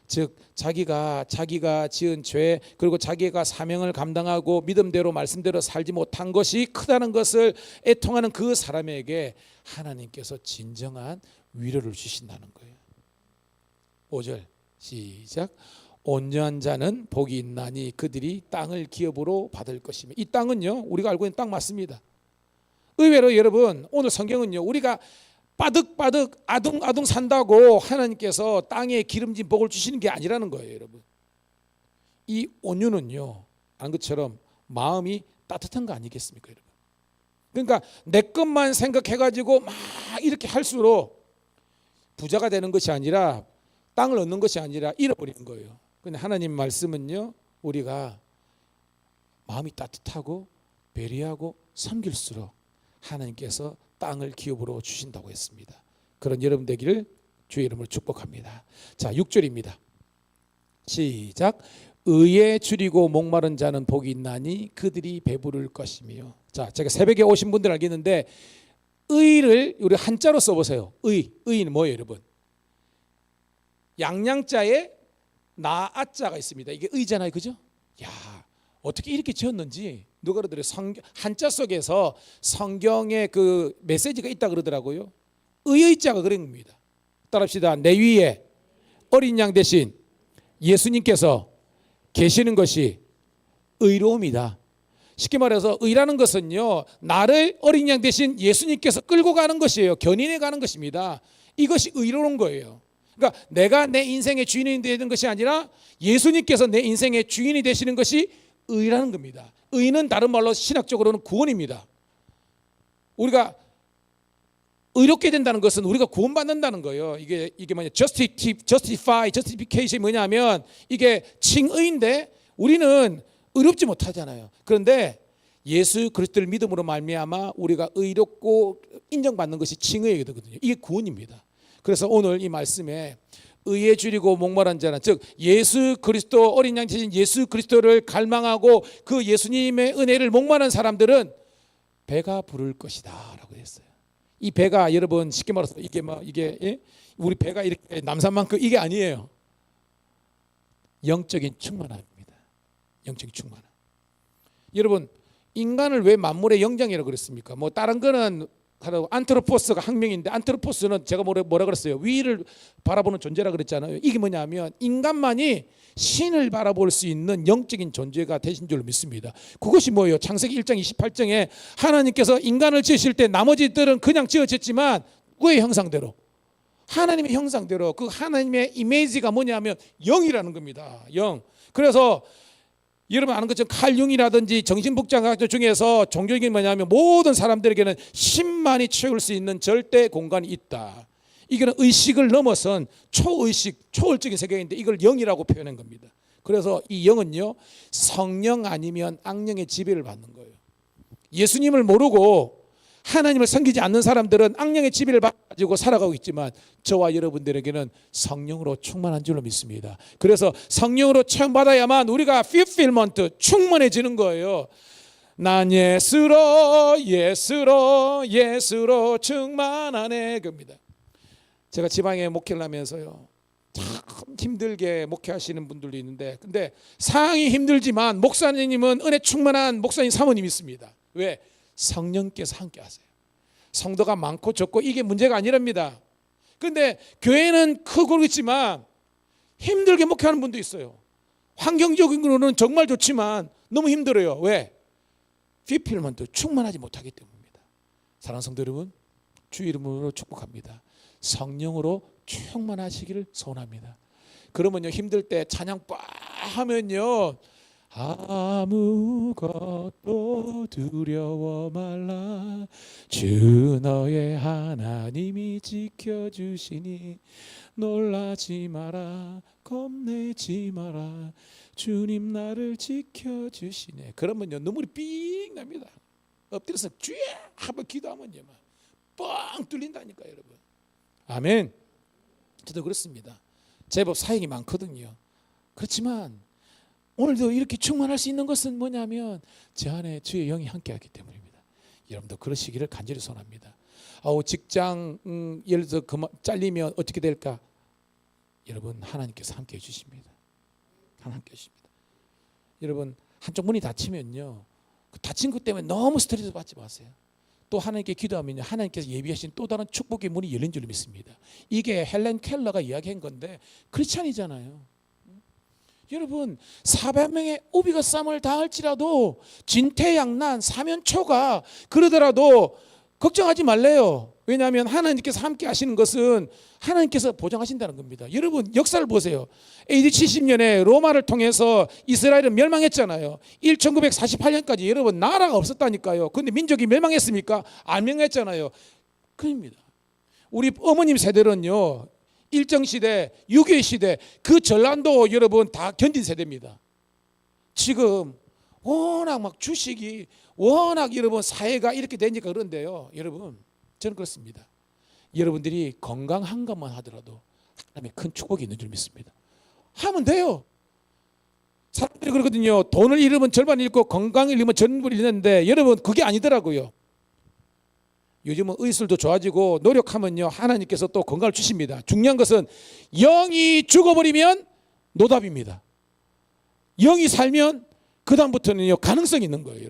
[SPEAKER 1] 즉 자기가 지은 죄, 그리고 자기가 사명을 감당하고 믿음대로 말씀대로 살지 못한 것이 크다는 것을 애통하는 그 사람에게 하나님께서 진정한 위로를 주신다는 거예요. 5절 시작. 온전한 자는 복이 있나니 그들이 땅을 기업으로 받을 것이며. 이 땅은요, 우리가 알고 있는 땅 맞습니다. 의외로 여러분, 오늘 성경은요, 우리가 바득바득 아둥아둥 산다고 하나님께서 땅에 기름진 복을 주시는 게 아니라는 거예요, 여러분. 이 온유는요, 안 것처럼 마음이 따뜻한 거 아니겠습니까, 여러분? 그러니까 내 것만 생각해가지고 막 이렇게 할수록 부자가 되는 것이 아니라, 땅을 얻는 것이 아니라 잃어버리는 거예요. 근데 하나님 말씀은요, 우리가 마음이 따뜻하고 배려하고 섬길수록 하나님께서 땅을 기업으로 주신다고 했습니다. 그런 여러분 되기를 주의 이름으로 축복합니다. 자, 6절입니다. 시작. 의에 줄이고 목마른 자는 복이 있나니 그들이 배부를 것이며. 자, 제가 새벽에 오신 분들 알겠는데 의를 우리 한자로 써보세요. 의는 뭐예요, 여러분? 양양자에 나아자가 있습니다. 이게 의잖아요, 그죠? 야, 어떻게 이렇게 지었는지 누가 그러더래요. 한자 속에서 성경에 그 메시지가 있다 그러더라고요. 의의자가 그런 겁니다. 따라합시다. 내 위에 어린 양 대신 예수님께서 계시는 것이 의로움이다. 쉽게 말해서 의라는 것은요, 나를 어린 양 대신 예수님께서 끌고 가는 것이에요. 견인해 가는 것입니다. 이것이 의로운 거예요. 그러니까 내가 내 인생의 주인이 되는 것이 아니라 예수님께서 내 인생의 주인이 되시는 것이 의라는 겁니다. 의는 다른 말로 신학적으로는 구원입니다. 우리가 의롭게 된다는 것은 우리가 구원받는다는 거예요. 이게 뭐냐, justification이 뭐냐면 이게 칭의인데 우리는 의롭지 못하잖아요. 그런데 예수 그리스도를 믿음으로 말미암아 우리가 의롭고 인정받는 것이 칭의거든요. 이게 구원입니다. 그래서 오늘 이 말씀에 의에 줄이고 목마른 자는, 즉 예수 그리스도 어린 양 대신 예수 그리스도를 갈망하고 그 예수님의 은혜를 목마른 사람들은 배가 부를 것이다라고 했어요. 이 배가 여러분 쉽게 말해서 이게 우리 배가 이렇게 남산만큼 이게 아니에요. 영적인 충만함입니다. 영적인 충만함. 여러분 인간을 왜 만물의 영장이라고 그랬습니까? 뭐 다른 거는 안트로포스가 학명인데 안트로포스는 제가 뭐라 그랬어요? 위를 바라보는 존재라 그랬잖아요. 이게 뭐냐면 인간만이 신을 바라볼 수 있는 영적인 존재가 되신 줄로 믿습니다. 그것이 뭐예요? 창세기 1장 28장에 하나님께서 인간을 지으실 때 나머지들은 그냥 지어졌지만 그의 형상대로, 하나님의 형상대로, 그 하나님의 이미지가 뭐냐면 영이라는 겁니다. 영. 그래서 여러분 아는 것처럼 칼 융이라든지 정신복잡학교 중에서 종교적인 뭐냐면 모든 사람들에게는 신만이 채울 수 있는 절대 공간이 있다. 이거는 의식을 넘어선 초의식, 초월적인 세계인데 이걸 영이라고 표현한 겁니다. 그래서 이 영은요, 성령 아니면 악령의 지배를 받는 거예요. 예수님을 모르고 하나님을 섬기지 않는 사람들은 악령의 지배를 가지고 살아가고 있지만 저와 여러분들에게는 성령으로 충만한 줄로 믿습니다. 그래서 성령으로 체험받아야만 우리가 fulfillment, 충만해지는 거예요. 난 예수로 충만하네 겁니다. 제가 지방에 목회를 하면서요, 참 힘들게 목회하시는 분들도 있는데, 근데 상당히 힘들지만 목사님은 은혜 충만한 목사님 사모님이 있습니다. 왜? 성령께서 함께 하세요. 성도가 많고 적고 이게 문제가 아니랍니다. 그런데 교회는 크고 있지만 힘들게 목회하는 분도 있어요. 환경적으로는 정말 좋지만 너무 힘들어요. 왜? fulfillment, 충만하지 못하기 때문입니다. 사랑하는 성도 여러분, 주 이름으로 축복합니다. 성령으로 충만하시기를 소원합니다. 그러면요, 힘들 때 찬양 빡 하면요, 아무것도 두려워 말라, 주 너의 하나님이 지켜주시니 놀라지 마라, 겁내지 마라, 주님 나를 지켜주시네. 그러면요 눈물이 삥 납니다. 엎드려서 주여 한번 기도하면요 뻥 뚫린다니까 여러분. 아멘. 저도 그렇습니다. 제법 사역이 많거든요. 그렇지만 오늘도 이렇게 충만할 수 있는 것은 뭐냐면 제 안에 주의 영이 함께하기 때문입니다. 여러분도 그러시기를 간절히 소원합니다. 직장 예를 들어 잘리면 어떻게 될까? 여러분 하나님께서 함께해 주십니다. 함께해 주십니다. 여러분 한쪽 문이 닫히면요, 닫힌 것 때문에 너무 스트레스 받지 마세요. 또 하나님께 기도하면요, 하나님께서 예비하신 또 다른 축복의 문이 열린 줄 믿습니다. 이게 헬렌 켈러가 이야기한 건데 크리스찬이잖아요. 여러분 400명의 오비가 싸움을 당할지라도 진퇴양난 사면초가 그러더라도 걱정하지 말래요. 왜냐하면 하나님께서 함께 하시는 것은 하나님께서 보장하신다는 겁니다. 여러분 역사를 보세요. AD 70년에 로마를 통해서 이스라엘은 멸망했잖아요. 1948년까지 여러분 나라가 없었다니까요. 그런데 민족이 멸망했습니까? 안 멸망했잖아요. 그입니다. 우리 어머님 세대는요, 일정시대, 6.25 시대 그 전란도 여러분 다 견딘 세대입니다. 지금 워낙 막 주식이 워낙 여러분 사회가 이렇게 되니까 그런데요. 여러분 저는 그렇습니다. 여러분들이 건강한 것만 하더라도 하나님의 큰 축복이 있는 줄 믿습니다. 하면 돼요. 사람들이 그러거든요. 돈을 잃으면 절반 잃고 건강을 잃으면 전부를 잃는데 여러분 그게 아니더라고요. 요즘은 의술도 좋아지고 노력하면요 하나님께서 또 건강을 주십니다. 중요한 것은 영이 죽어버리면 노답입니다. 영이 살면 그 다음부터는요 가능성이 있는 거예요.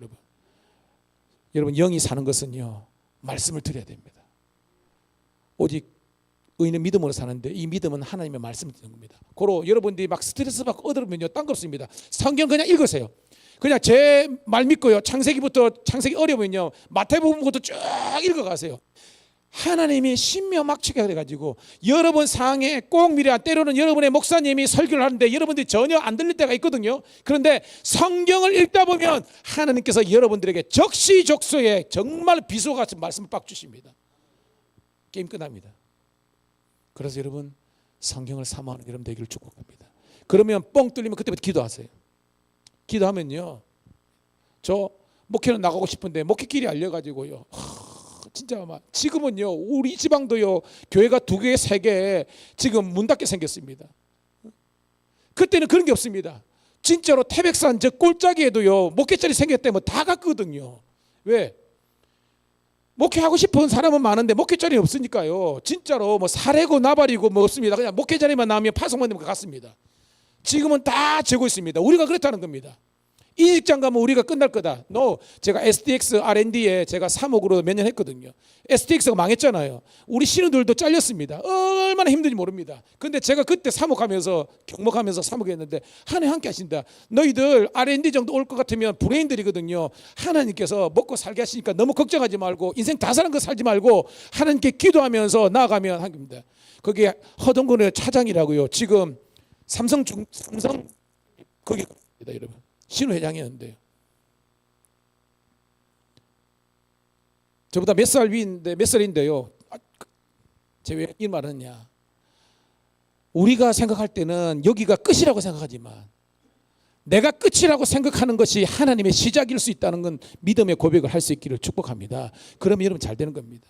[SPEAKER 1] 여러분 영이 사는 것은요 말씀을 드려야 됩니다. 오직 의인은 믿음으로 사는데 이 믿음은 하나님의 말씀을 듣는 겁니다. 고로 여러분들이 막 스트레스 받고 얻으면요 딴 거 없습니다. 성경 그냥 읽으세요. 그냥 제 말 믿고요. 창세기 어려우면요 마태복음부터 쭉 읽어가세요. 하나님이 신묘막측에 그래가지고 여러분 상황에 꼭 미래야 때로는 여러분의 목사님이 설교를 하는데 여러분들이 전혀 안 들릴 때가 있거든요. 그런데 성경을 읽다 보면 하나님께서 여러분들에게 적시적소에 정말 비소같이 말씀을 빡 주십니다. 게임 끝납니다. 그래서 여러분 성경을 사모하는 여러분 되기를 축복합니다. 그러면 뻥 뚫리면 그때부터 기도하세요. 기도하면요 저 목회는 나가고 싶은데 목회길이 알려가지고요 진짜 막 지금은요 우리 지방도요 교회가 2개 3개 지금 문 닫게 생겼습니다. 그때는 그런 게 없습니다. 진짜로 태백산 저 꼴짜기에도요 목회자리 생겼다면 다 갔거든요. 왜? 목회하고 싶은 사람은 많은데 목회자리 없으니까요 진짜로 뭐 사례고 나발이고 뭐 없습니다. 그냥 목회자리만 나오면 파송만 되면 갔습니다. 지금은 다 재고 있습니다. 우리가 그렇다는 겁니다. 이 직장 가면 우리가 끝날 거다. 제가 SDX R&D에 제가 3억으로 몇 년 했거든요. SDX가 망했잖아요. 우리 신우들도 잘렸습니다. 얼마나 힘든지 모릅니다. 근데 제가 그때 3억 하면서 경목하면서 3억 했는데 하나님 함께 하신다. 너희들 R&D 정도 올 것 같으면 브레인들이거든요. 하나님께서 먹고 살게 하시니까 너무 걱정하지 말고 인생 다 사는 거 살지 말고 하나님께 기도하면서 나아가면 한 겁니다. 그게 허동군의 차장이라고요. 지금 삼성 거기 갑니다, 여러분. 신우회장이었는데요. 저보다 몇 살인데요. 제가 왜 이 말을 하냐. 우리가 생각할 때는 여기가 끝이라고 생각하지만 내가 끝이라고 생각하는 것이 하나님의 시작일 수 있다는 건 믿음의 고백을 할 수 있기를 축복합니다. 그러면 여러분 잘 되는 겁니다.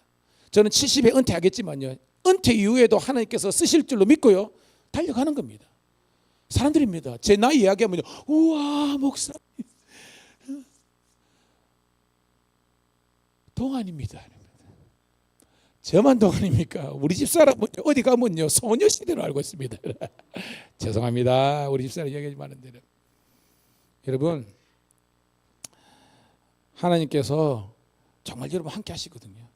[SPEAKER 1] 저는 70에 은퇴하겠지만요. 은퇴 이후에도 하나님께서 쓰실 줄로 믿고요. 달려가는 겁니다. 사람들입니다. 제 나이 이야기하면 우와 목사님 동안입니다. 저만 동안입니까? 우리 집사람은 어디 가면요 소녀시대로 알고 있습니다. 죄송합니다. 우리 집사람 이야기하지 마는데 여러분 하나님께서 정말 여러분 함께 하시거든요.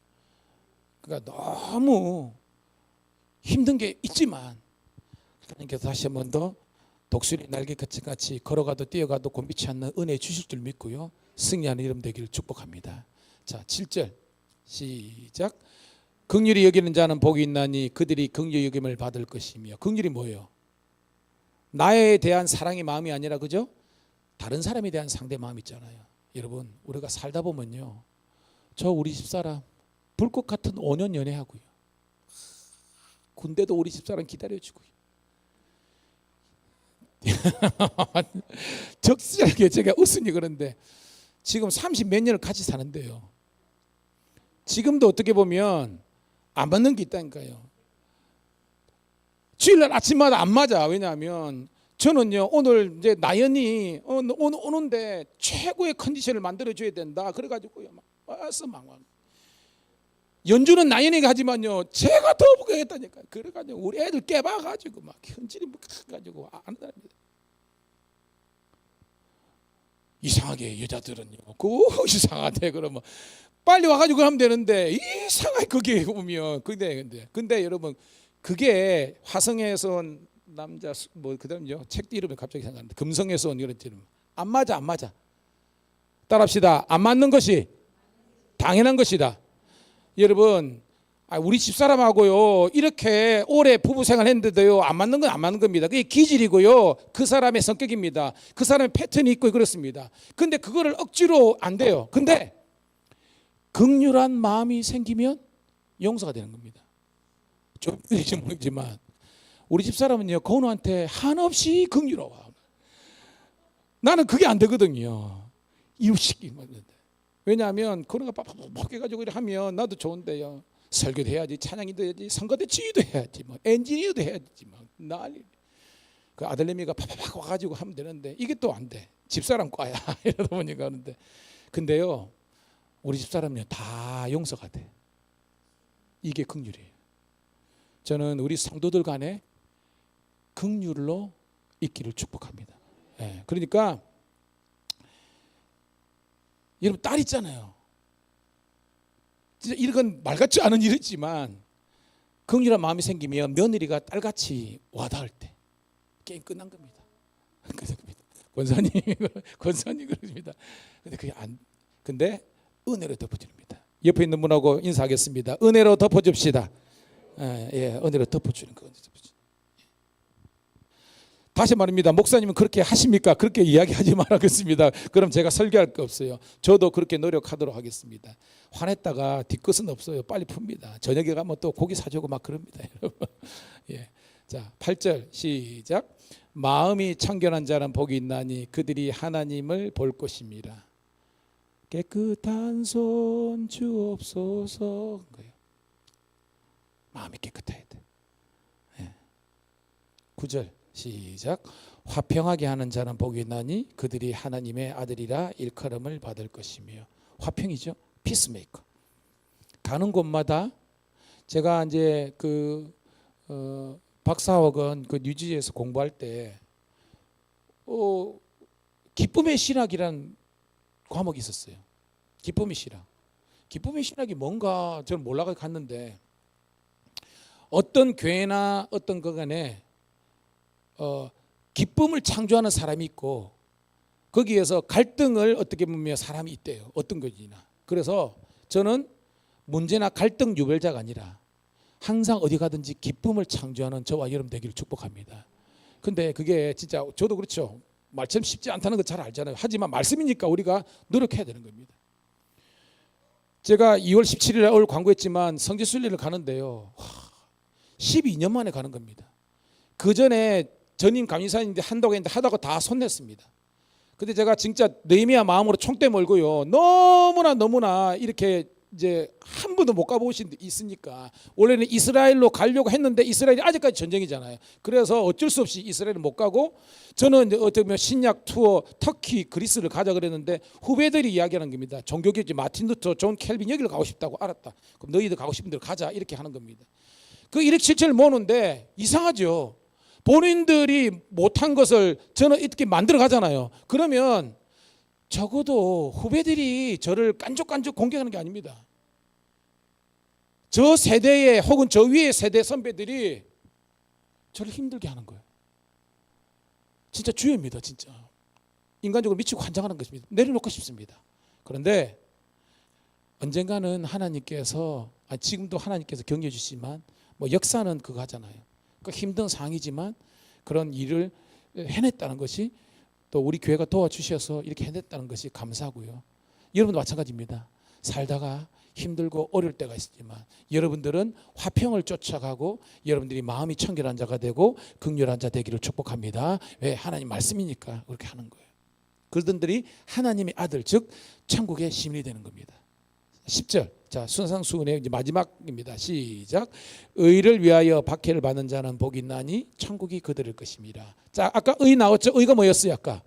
[SPEAKER 1] 그러니까 너무 힘든 게 있지만 하나님께서 다시 한 번 더 독수리 날개 같이 걸어가도 뛰어가도 곤비치 않는 은혜 주실 줄 믿고요. 승리하는 이름 되기를 축복합니다. 자, 7절 시작. 긍휼히 여기는 자는 복이 있나니 그들이 긍휼히 여김을 받을 것이며. 긍휼이 뭐예요? 나에 대한 사랑의 마음이 아니라 그죠? 다른 사람에 대한 상대 마음 있잖아요. 여러분 우리가 살다 보면요 저 우리 집사람 불꽃 같은 5년 연애하고요 군대도 우리 집사람 기다려주고요 적시하게 제가 웃으니 그런데 지금 30 몇 년을 같이 사는데요 지금도 어떻게 보면 안 맞는 게 있다니까요. 주일날 아침마다 안 맞아. 왜냐하면 저는요 오늘 이제 나연이 오는데 최고의 컨디션을 만들어줘야 된다. 그래가지고요 막 와서 막 연주는 나연이가 하지만요 제가 더 부겠다니까. 그래가지고 우리 애들 깨봐가지고 막 현질이 가지고 안 한답니다. 이상하게 여자들은요 이상하대 그러면 빨리 와가지고 하면 되는데 이상하게 거기에 오면 근데 여러분 그게 화성에서 온 남자 뭐 그다음요 책 이름이 갑자기 생각나는데 금성에서 온 이런 이름 안 맞아 따라합시다. 안 맞는 것이 당연한 것이다. 여러분 우리 집사람하고요 이렇게 오래 부부 생활했는데도요 안 맞는 건 안 맞는 겁니다. 그게 기질이고요 그 사람의 성격입니다. 그 사람의 패턴이 있고 그렇습니다. 근데 그거를 억지로 안 돼요. 근데 긍휼한 마음이 생기면 용서가 되는 겁니다. 좀 모르지만 우리 집사람은요 건우한테 한없이 긍휼로워. 나는 그게 안 되거든요. 이웃시키는 건데. 왜냐하면 그런 거 빡빡 해가지고 이렇게 하면 나도 좋은데요. 설교도 해야지, 찬양도 해야지, 선거대 지휘도 해야지, 뭐 엔지니어도 해야지, 뭐 난리. 그 아들내미가 팍팍 와가지고 하면 되는데 이게 또 안 돼. 집사람 과야 이러다 보니까 하는데. 근데요, 우리 집사람은요 다 용서가 돼. 이게 긍휼이에요. 저는 우리 성도들 간에 긍휼로 있기를 축복합니다. 예, 그러니까 여러분 딸 있잖아요. 진짜 이건 말 같지 않은 일이지만 긍휼한 마음이 생기면 며느리가 딸같이 와닿을 때 게임 끝난 겁니다. 권사님 그러십니다. 근데 그게 근데 은혜로 덮어줍니다. 옆에 있는 분하고 인사하겠습니다. 은혜로 덮어줍시다. 예, 은혜로 덮어주는 거. 다시 말입니다. 목사님은 그렇게 하십니까? 그렇게 이야기하지 말아겠습니다. 그럼 제가 설교할 거 없어요. 저도 그렇게 노력하도록 하겠습니다. 화냈다가 뒤끝은 없어요. 빨리 풉니다. 저녁에 가면 또 고기 사주고 막 그럽니다. 여러분. 예. 자, 8절 시작. 마음이 청결한 자는 복이 있나니 그들이 하나님을 볼 것입니다. 깨끗한 손 주옵소서. 마음이 깨끗해야 돼. 예. 9절 시작. 화평하게 하는 자는 복이 있나니 그들이 하나님의 아들이라 일컬음을 받을 것이며. 화평이죠. 피스메이커. 가는 곳마다 제가 이제 박사학원 그 뉴지에서 공부할 때 기쁨의 신학이란 과목이 있었어요. 기쁨의 신학. 기쁨의 신학이 뭔가 저는 몰라가 갔는데 어떤 교회나 어떤 거간에 기쁨을 창조하는 사람이 있고 거기에서 갈등을 어떻게 보면 사람이 있대요. 어떤 것이나. 그래서 저는 문제나 갈등 유발자가 아니라 항상 어디 가든지 기쁨을 창조하는 저와 여러분 되기를 축복합니다. 근데 그게 진짜 저도 그렇죠. 말처럼 쉽지 않다는 거 잘 알잖아요. 하지만 말씀이니까 우리가 노력해야 되는 겁니다. 제가 2월 17일에 오늘 광고했지만 성지순례를 가는데요. 12년 만에 가는 겁니다. 그 전에 전임 감리사인데 한다고 했는데 하다가 다 손냈습니다. 근데 제가 진짜 느헤미야 마음으로 총대 몰고요. 너무나 이렇게 이제 한 번도 못 가보신 데 있으니까 원래는 이스라엘로 가려고 했는데 이스라엘이 아직까지 전쟁이잖아요. 그래서 어쩔 수 없이 이스라엘을 못 가고 저는 이제 어떻게 보면 신약 투어 터키 그리스를 가자 그랬는데 후배들이 이야기하는 겁니다. 종교개혁 마틴 루터 존 켈빈 여기를 가고 싶다고. 알았다. 그럼 너희들 가고 싶은 데로 가자 이렇게 하는 겁니다. 그 1억 7천을 모으는데 이상하죠. 본인들이 못한 것을 저는 이렇게 만들어 가잖아요. 그러면 적어도 후배들이 저를 깐족깐족 공격하는 게 아닙니다. 저 세대의 혹은 저 위의 세대 선배들이 저를 힘들게 하는 거예요. 진짜 주여입니다. 진짜 인간적으로 미치고 환장하는 것입니다. 내려놓고 싶습니다. 그런데 언젠가는 하나님께서 지금도 하나님께서 격려해 주시지만 뭐 역사는 그거 하잖아요. 그 힘든 상황이지만 그런 일을 해냈다는 것이 또 우리 교회가 도와주셔서 이렇게 해냈다는 것이 감사하고요. 여러분도 마찬가지입니다. 살다가 힘들고 어려울 때가 있지만 여러분들은 화평을 쫓아가고 여러분들이 마음이 청결한 자가 되고 긍휼한 자 되기를 축복합니다. 왜? 하나님 말씀이니까 그렇게 하는 거예요. 그들이 하나님의 아들 즉 천국의 시민이 되는 겁니다. 10절 자 순상수훈의 이제 마지막입니다. 시작. 의를 위하여 박해를 받는 자는 복이 있나니 천국이 그들의 것입니다. 자 아까 의 나왔죠. 의가 뭐였어요? 아까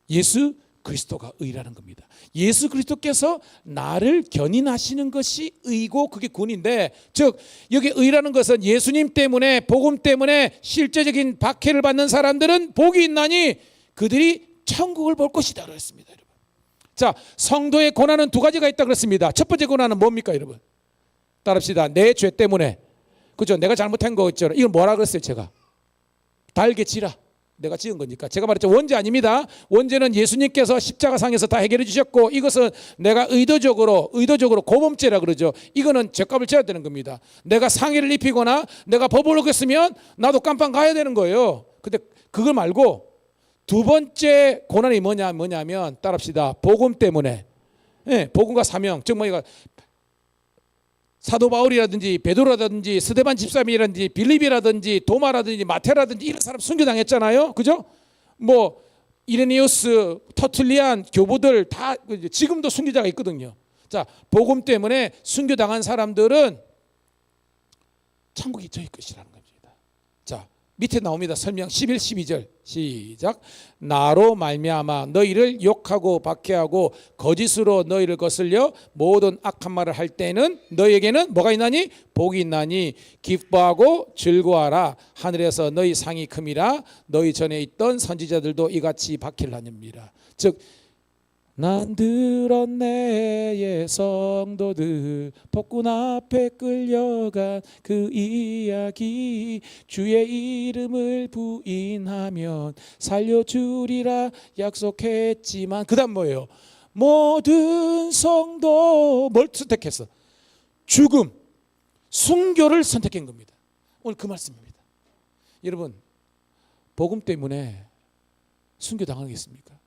[SPEAKER 1] 예수 그리스도가 의라는 겁니다. 예수 그리스도께서 나를 견인하시는 것이 의고 그게 구원인데 즉 여기 의라는 것은 예수님 때문에 복음 때문에 실제적인 박해를 받는 사람들은 복이 있나니 그들이 천국을 볼 것이다 그랬습니다. 여러분. 자 성도의 고난은 두 가지가 있다 그랬습니다. 첫 번째 고난은 뭡니까 여러분? 따릅시다. 내 죄 때문에 그죠? 내가 잘못한 거 있죠. 이걸 뭐라 그랬어요? 제가 달게 지라. 내가 지은 거니까. 제가 말했죠. 원죄 아닙니다. 원죄는 예수님께서 십자가상에서 다 해결해 주셨고 이것은 내가 의도적으로 고범죄라 그러죠. 이거는 죄값을 져야 되는 겁니다. 내가 상해를 입히거나 내가 법을 어겼으면 나도 깜빵 가야 되는 거예요. 근데 그걸 말고 두 번째 고난이 뭐냐면 따릅시다. 복음 때문에. 예, 복음과 사명. 즉 뭐가 사도 바울이라든지 베드로라든지 스데반 집사님이라든지 빌립이라든지 도마라든지 마태라든지 이런 사람 순교당했잖아요. 그죠? 뭐 이레니우스, 터툴리안 교보들 다 지금도 순교자가 있거든요. 자, 복음 때문에 순교당한 사람들은 천국이 저희 것이라는 겁니다. 자, 밑에 나옵니다. 설명 11, 12절 시작. 나로 말미암아 너희를 욕하고 박해하고 거짓으로 너희를 거슬려 모든 악한 말을 할 때는 너희에게는 뭐가 있나니? 복이 있나니 기뻐하고 즐거워하라. 하늘에서 너희 상이 큼이라. 너희 전에 있던 선지자들도 이같이 박해를 하느니라. 즉 난 들었네 성도들 폭군 앞에 끌려간 그 이야기 주의 이름을 부인하면 살려주리라 약속했지만 그 다음 뭐예요? 모든 성도 뭘 선택했어? 죽음, 순교를 선택한 겁니다. 오늘 그 말씀입니다. 여러분 복음 때문에 순교 당하겠습니까?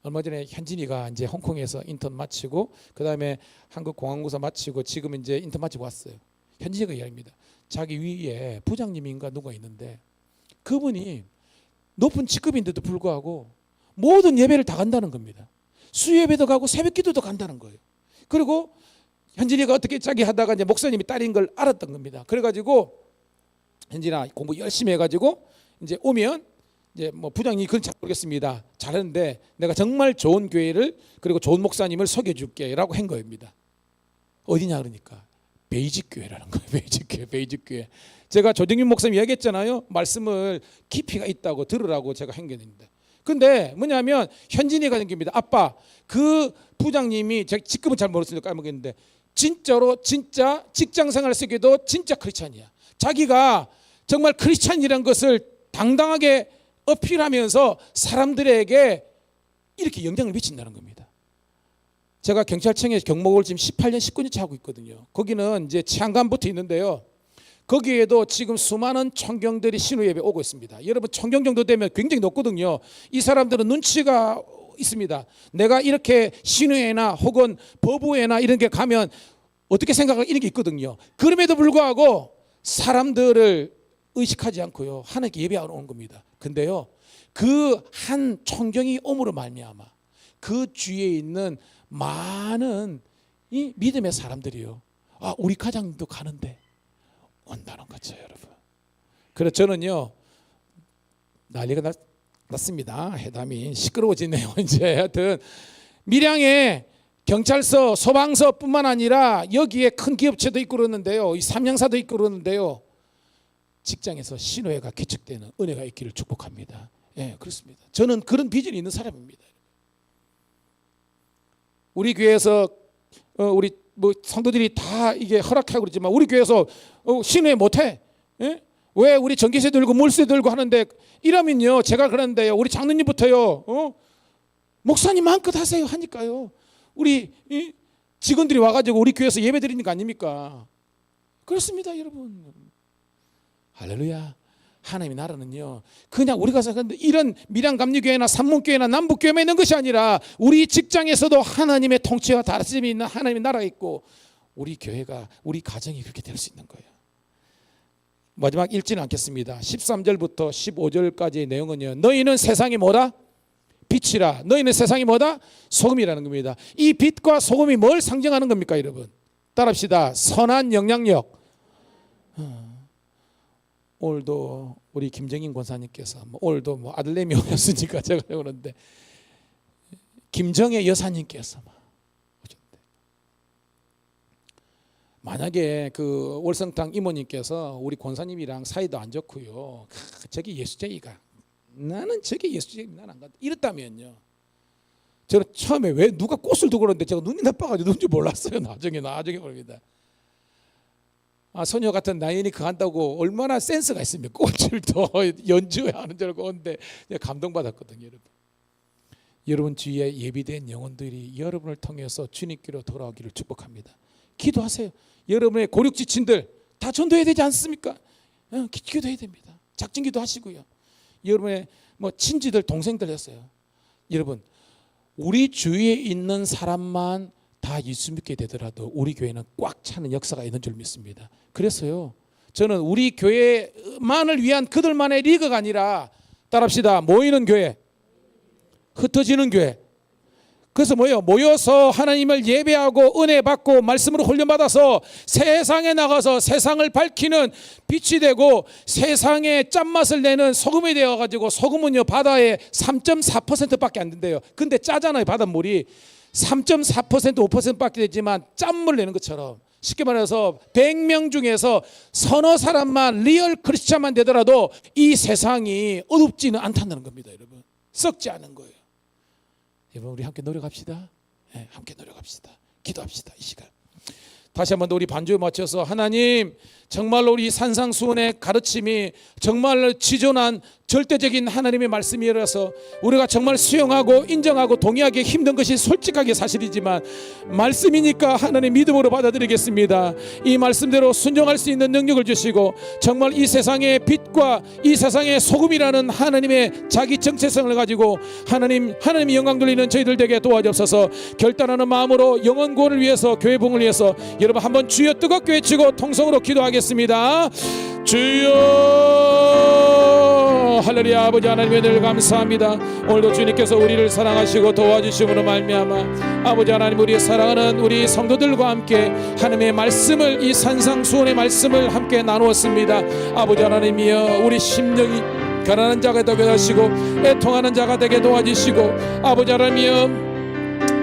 [SPEAKER 1] 얼마 전에 현진이가 이제 홍콩에서 인턴 마치고 그 다음에 한국공항고사 마치고 지금 이제 인턴 마치고 왔어요. 현진이가 이야기합니다. 자기 위에 부장님인가 누가 있는데 그분이 높은 직급인데도 불구하고 모든 예배를 다 간다는 겁니다. 수요예배도 가고 새벽기도도 간다는 거예요. 그리고 현진이가 어떻게 자기 하다가 이제 목사님이 딸인 걸 알았던 겁니다. 그래가지고 현진아 공부 열심히 해가지고 이제 오면 이제 뭐 부장님이 그건 잘 모르겠습니다. 잘하는데 내가 정말 좋은 교회를 그리고 좋은 목사님을 소개해줄게라고 한 거입니다. 어디냐 그러니까 베이직 교회라는 거예요. 베이직 교회. 제가 조정윤 목사님 이야기했잖아요. 말씀을 깊이가 있다고 들으라고 제가 한 겁니다. 근데 뭐냐면 현진이가 생깁니다. 아빠 그 부장님이 제가 직급은 잘 모르겠으니까 까먹겠는데 진짜로 진짜 직장생활 속에도 진짜 크리스찬이야. 자기가 정말 크리스찬이라는 것을 당당하게 어필하면서 사람들에게 이렇게 영향을 미친다는 겁니다. 제가 경찰청에 경목을 지금 18년 19년째 하고 있거든요. 거기는 이제 치안관부터 있는데요. 거기에도 지금 수많은 청경들이 신우예배 오고 있습니다. 여러분 청경 정도 되면 굉장히 높거든요. 이 사람들은 눈치가 있습니다. 내가 이렇게 신우회나 혹은 법우회나 이런 게 가면 어떻게 생각할 이런 게 있거든요. 그럼에도 불구하고 사람들을 의식하지 않고요 하나님께 예배하러 온 겁니다. 근데요 그 한 청경이 옴으로 말미암아 그 주위에 있는 많은 이 믿음의 사람들이요 아 우리 가장님도 가는데 온다는 거죠 여러분. 그래서 저는요 난리가 났습니다. 회담이 시끄러워지네요. 이제 하여튼 밀양에 경찰서 소방서뿐만 아니라 여기에 큰 기업체도 있고 그러는데요 이 삼양사도 있고 그러는데요 직장에서 신호회가 개척되는 은혜가 있기를 축복합니다. 예, 그렇습니다. 저는 그런 비전이 있는 사람입니다. 우리 교회에서 우리 뭐 성도들이 다 이게 허락하고 그러지만 우리 교회에서 신호회 못해. 예? 왜 우리 전기세 들고 물세 들고 하는데 이러면요 제가 그러는데요 우리 장로님부터요 목사님 마음껏 하세요 하니까요 우리 직원들이 와가지고 우리 교회에서 예배 드리는 거 아닙니까? 그렇습니다 여러분. 할렐루야. 하나님의 나라는요 그냥 우리가 생각하는 이런 밀양감리교회나 산문교회나 남북교회만 있는 것이 아니라 우리 직장에서도 하나님의 통치와 다스림이 있는 하나님의 나라가 있고 우리 교회가 우리 가정이 그렇게 될 수 있는 거예요. 마지막 읽지는 않겠습니다. 13절부터 15절까지의 내용은요 너희는 세상이 뭐다? 빛이라. 너희는 세상이 뭐다? 소금이라는 겁니다. 이 빛과 소금이 뭘 상징하는 겁니까 여러분? 따라합시다. 선한 영향력. 오늘도 우리 김정인 권사님께서 오늘도 뭐 아들내미 오셨으니까 제가 그러는데 김정혜 여사님께서 오셨는데 만약에 그 월성탕 이모님께서 우리 권사님이랑 사이도 안 좋고요 저게 예수쟁이가 나는 저게 예수쟁이 나는 안 간다 이랬다면요 저는 처음에 왜 누가 꽃을 두고 그러는데 제가 눈이 나빠가지고 누군지 몰랐어요. 나중에 모릅니다. 아, 소녀 같은 나연이 그 한다고 얼마나 센스가 있습니까? 꽃을 더 연주하는 줄 알고 오는데 감동받았거든요. 여러분 주위에 예비된 영혼들이 여러분을 통해서 주님께로 돌아오기를 축복합니다. 기도하세요. 여러분의 고륙 지친들 다 전도해야 되지 않습니까? 기도해야 됩니다. 작정기도 하시고요. 여러분의 뭐 친지들 동생들 했어요. 여러분 우리 주위에 있는 사람만 다 예수 믿게 되더라도 우리 교회는 꽉 차는 역사가 있는 줄 믿습니다. 그래서요 저는 우리 교회만을 위한 그들만의 리그가 아니라 따라합시다. 모이는 교회, 흩어지는 교회. 그래서 뭐예요? 모여서 하나님을 예배하고 은혜 받고 말씀으로 훈련받아서 세상에 나가서 세상을 밝히는 빛이 되고 세상에 짠맛을 내는 소금이 되어가지고, 소금은요 바다에 3.4%밖에 안 된대요. 근데 짜잖아요. 바닷물이 3.4% 5%밖에 되지만 짠물 내는 것처럼, 쉽게 말해서 100명 중에서 서너 사람만 리얼 크리스찬만 되더라도 이 세상이 어둡지는 않다는 겁니다. 여러분, 썩지 않은 거예요. 여러분, 우리 함께 노력합시다. 네, 함께 노력합시다. 기도합시다. 이 시간 다시 한번 우리 반주에 맞춰서, 하나님 정말로 우리 산상수훈의 가르침이 정말 지존한 절대적인 하나님의 말씀이라서 우리가 정말 수용하고 인정하고 동의하기 힘든 것이 솔직하게 사실이지만, 말씀이니까 하나님 믿음으로 받아들이겠습니다. 이 말씀대로 순종할 수 있는 능력을 주시고, 정말 이 세상의 빛과 이 세상의 소금이라는 하나님의 자기 정체성을 가지고 하나님이 영광 돌리는 저희들 되게 도와주옵소서. 결단하는 마음으로 영혼 구원을 위해서, 교회 부흥을 위해서 여러분 한번 주여 뜨겁게 외치고 통성으로 기도하겠습니다. 주여, 할렐루야. 아버지 하나님 은혜를 감사합니다. 오늘도 주님께서 우리를 사랑하시고 도와주심으로 말미암아 아버지 하나님, 우리의 사랑하는 우리 성도들과 함께 하나님의 말씀을, 이 산상수훈의 말씀을 함께 나누었습니다. 아버지 하나님이여, 우리 심령이 가난한 자가 되게 하시고 애통하는 자가 되게 도와주시고, 아버지 하나님이여,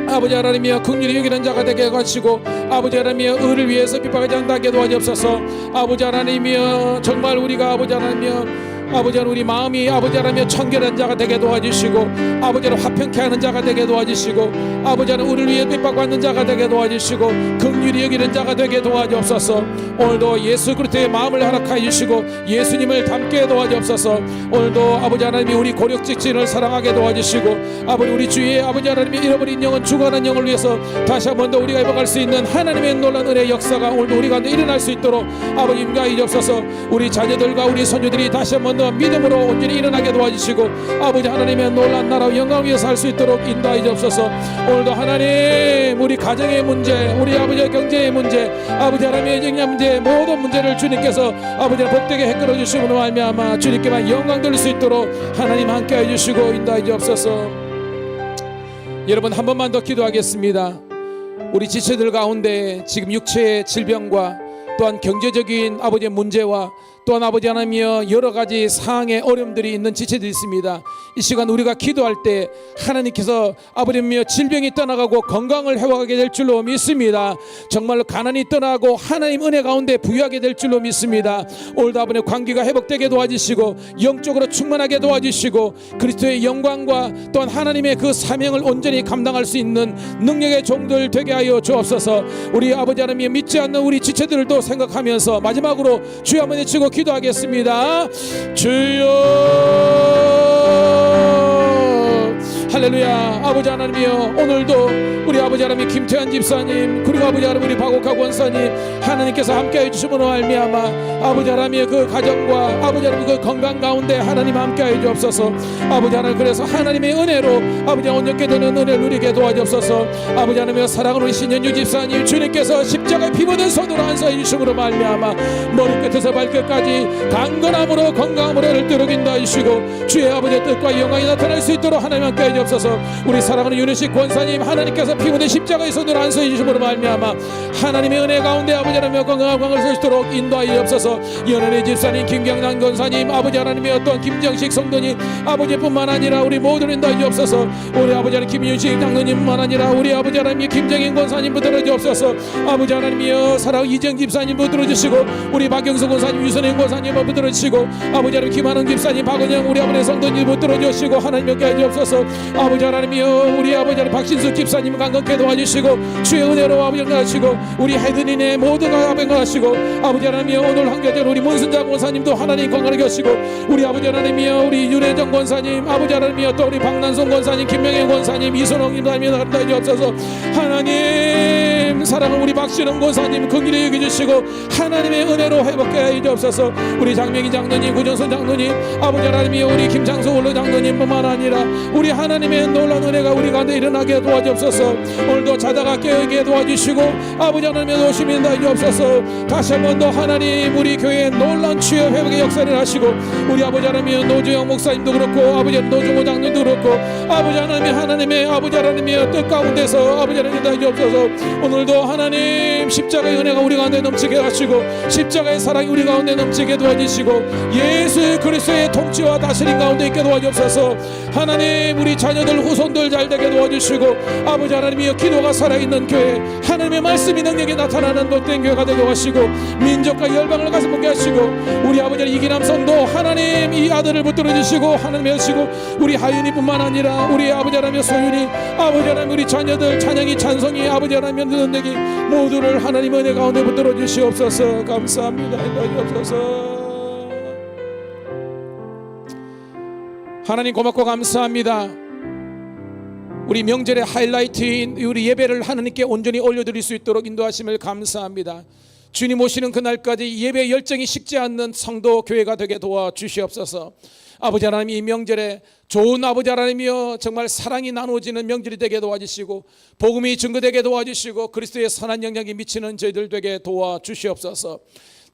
[SPEAKER 1] 아버지 하나님이여 긍휼히 여기는 자가 되게 하시고, 아버지 하나님이여 의를 위해서 핍박하지 않게 도와주옵소서. 아버지 하나님이여, 정말 우리가 아버지 하나님이여, 아버지 하나님 우리 마음이 아버지 하나님 청결한 자가 되게 도와주시고, 아버지 하나님 화평케 하는 자가 되게 도와주시고, 아버지 하나님 우리를 위해 핍박받는 자가 되게 도와주시고, 긍휼히 여기는 자가 되게 도와주옵소서. 오늘도 예수 그리스도의 마음을 허락하여 주시고 예수님을 닮게 도와주옵소서. 오늘도 아버지 하나님이 우리 고력직진을 사랑하게 도와주시고, 아버지 우리 주위에 아버지 하나님이 잃어버린 영혼, 죽어가는 영을 위해서 다시 한 번 더 우리가 회복할 수 있는 하나님의 놀라운 은혜의 역사가 오늘도 우리 가운데 일어날 수 있도록 아버지 임하여 주옵소서. 우리 자녀들과 우리 손주들이 다시 한 번 더 믿음으로 온전히 일어나게 도와주시고, 아버지 하나님의 놀라운 나라 영광 위에서 할 수 있도록 인도하여 주옵소서. 오늘도 하나님 우리 가정의 문제, 우리 아버지의 경제의 문제, 아버지 하나님의 영양 문제, 모든 문제를 주님께서 아버지를 복되게 해결해 주시므로 말미암아 주님께만 영광 돌릴 수 있도록 하나님 함께해 주시고 인도하여 주옵소서. 여러분, 한 번만 더 기도하겠습니다. 우리 지체들 가운데 지금 육체의 질병과 또한 경제적인 아버지의 문제와 또한 아버지 하나님이여 여러 가지 상황의 어려움들이 있는 지체들이 있습니다. 이 시간 우리가 기도할 때 하나님께서 아버지여 질병이 떠나가고 건강을 회복하게 될 줄로 믿습니다. 정말로 가난이 떠나고 하나님 은혜 가운데 부유하게 될 줄로 믿습니다. 오늘도 아버지 관계가 회복되게 도와주시고 영적으로 충만하게 도와주시고 그리스도의 영광과 또한 하나님의 그 사명을 온전히 감당할 수 있는 능력의 종들 되게 하여 주옵소서. 우리 아버지 하나님이 믿지 않는 우리 지체들도 생각하면서 마지막으로 주여 한번 외치고 기도하겠습니다. 주여, 할렐루야. 아버지 하나님이여, 오늘도 우리 아버지 하나님 김태환 집사님, 그리고 아버지 하나님 우리 박옥하 권사님 하나님께서 함께해 주심으로 말미암아 아버지 하나님의 그 가정과 아버지 하나님 그 건강 가운데 하나님 함께해 주옵소서. 아버지 하나님, 그래서 하나님의 은혜로 아버지 온전케 되는 은혜를 누리게 도와주옵소서. 아버지 하나님의 사랑하는 우리 신현주 집사님, 주님께서 십자가에 피 묻은 손으로 안수해 주심으로 말미암아 머리끝에서 발끝까지 강건함으로 건강함으로 뜨르긴다 하시고 주의 아버지의 뜻과 영광이 나타날 수 있도록 하나님 함께해 주옵소서. 우리 사랑하는 윤희식 권사님, 하나님께서 피 묻은 십자가의 손으로 안수해 주심으로 말미암아 하나님의 은혜 가운데 아버지 하나님의 건강한 광을 설 수 있도록 인도하여 주옵소서. 연은혜 집사님, 김경남 권사님, 아버지 하나님의 어떤 김정식 성도님 아버지뿐만 아니라 우리 모두를 인도하여 주옵소서. 우리 아버지 하나님 김윤식 장로님뿐만 아니라 우리 아버지 하나님 김정인 권사님도 들어주옵소서. 아버지 하나님이여 사랑 이정 집사님도 들어주시고 우리 박영수 권사님, 유선행 권사님도 들어주시고 아버지 하나님 김한웅 집사님, 박은영 우리 아버지 성도님도 들어주시고 하나님 함께 해주옵소서. 아버지 하나님이여 우리 아버지 하나님 박신수 집사님 강건케 도와주시고 주의 은혜로 아버지 하시고 우리 헤드닌의 모두가 아버지하시고 아버지 하나님이여 오늘 한겨절 우리 문순자 권사님도 하나님 건강하게 하시고 우리 아버지 하나님이여 우리 윤혜정 권사님, 아버지 하나님이여 또 우리 박난송 권사님, 김명현 권사님, 이선홍님도 하나님 주옵소서. 하나님 사랑하는 우리 박신홍 권사님 긍휼히 여겨주시고 하나님의 은혜로 회복해 주옵소서. 우리 장명희 장로님, 구정선 장로님, 아버지 하나님이여 우리 김장수 원로 장로님뿐만 아니라 우리 하나님 하나님의 놀라운 은혜가 우리 가운데 일어나게 도와주옵소서. 오늘도 자다가 깨어있게 도와주시고 아버지 하나님의 도우심이 인도하옵소서. 다시 한 번 더 하나님 우리 교회에 놀라운 치유 회복의 역사를 하시고 우리 아버지 하나님의 노주영 목사님도 그렇고 아버지 노중호 장로님도 그렇고 아버지 하나님의 아버지 하나님의 뜻 가운데서 아버지 하나님 인도하옵소서. 오늘도 하나님 십자가의 은혜가 우리 가운데 넘치게 하시고 십자가의 사랑이 우리 가운데 넘치게 도와주시고 예수 그리스도의 통치와 다스림 가운데 있게 도와주옵소서. 하나님 우리 자녀들 후손들 잘되게 도와주시고 아버지 하나님이여 기도가 살아있는 교회, 하나님의 말씀이 능력이 나타나는 못된 교회가 되게 하시고 민족과 열방을 가슴 먹게 하시고 우리 아버지 이기남 성도 하나님 이 아들을 붙들어 주시고 하나님 하시고 우리 하윤이뿐만 아니라 우리 아버지 하나님의 소윤이 아버지 하나님 우리 자녀들 찬양이 찬송이 아버지 하나님의 눈내기 모두를 하나님 은혜 가운데 붙들어 주시옵소서. 감사합니다. 인도하옵소서. 하나님 고맙고 감사합니다. 우리 명절의 하이라이트인 우리 예배를 하나님께 온전히 올려드릴 수 있도록 인도하심을 감사합니다. 주님 오시는 그날까지 예배 열정이 식지 않는 성도 교회가 되게 도와주시옵소서. 아버지 하나님 이 명절에 좋은 아버지 하나님이여 정말 사랑이 나누어지는 명절이 되게 도와주시고 복음이 증거되게 도와주시고 그리스도의 선한 영향이 미치는 저희들 되게 도와주시옵소서.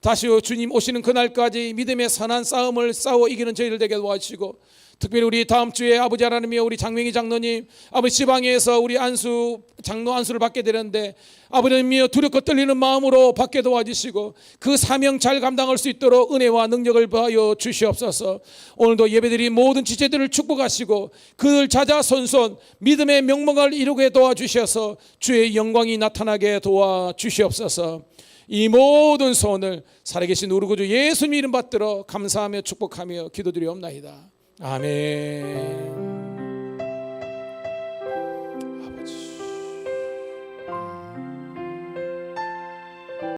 [SPEAKER 1] 다시 주님 오시는 그날까지 믿음의 선한 싸움을 싸워 이기는 저희들 되게 도와주시고 특별히 우리 다음 주에 아버지 하나님이여 우리 장명희 장로님 아버지 지방에서 우리 안수 장로 안수를 받게 되는데 아버지 하나님이여 두렵고 떨리는 마음으로 받게 도와주시고 그 사명 잘 감당할 수 있도록 은혜와 능력을 부하여 주시옵소서. 오늘도 예배드린 모든 지체들을 축복하시고 그들 자자손손 믿음의 명목을 이루게 도와주셔서 주의 영광이 나타나게 도와주시옵소서. 이 모든 소원을 살아계신 우리 구주 예수님 이름 받들어 감사하며 축복하며 기도드리옵나이다. 아멘.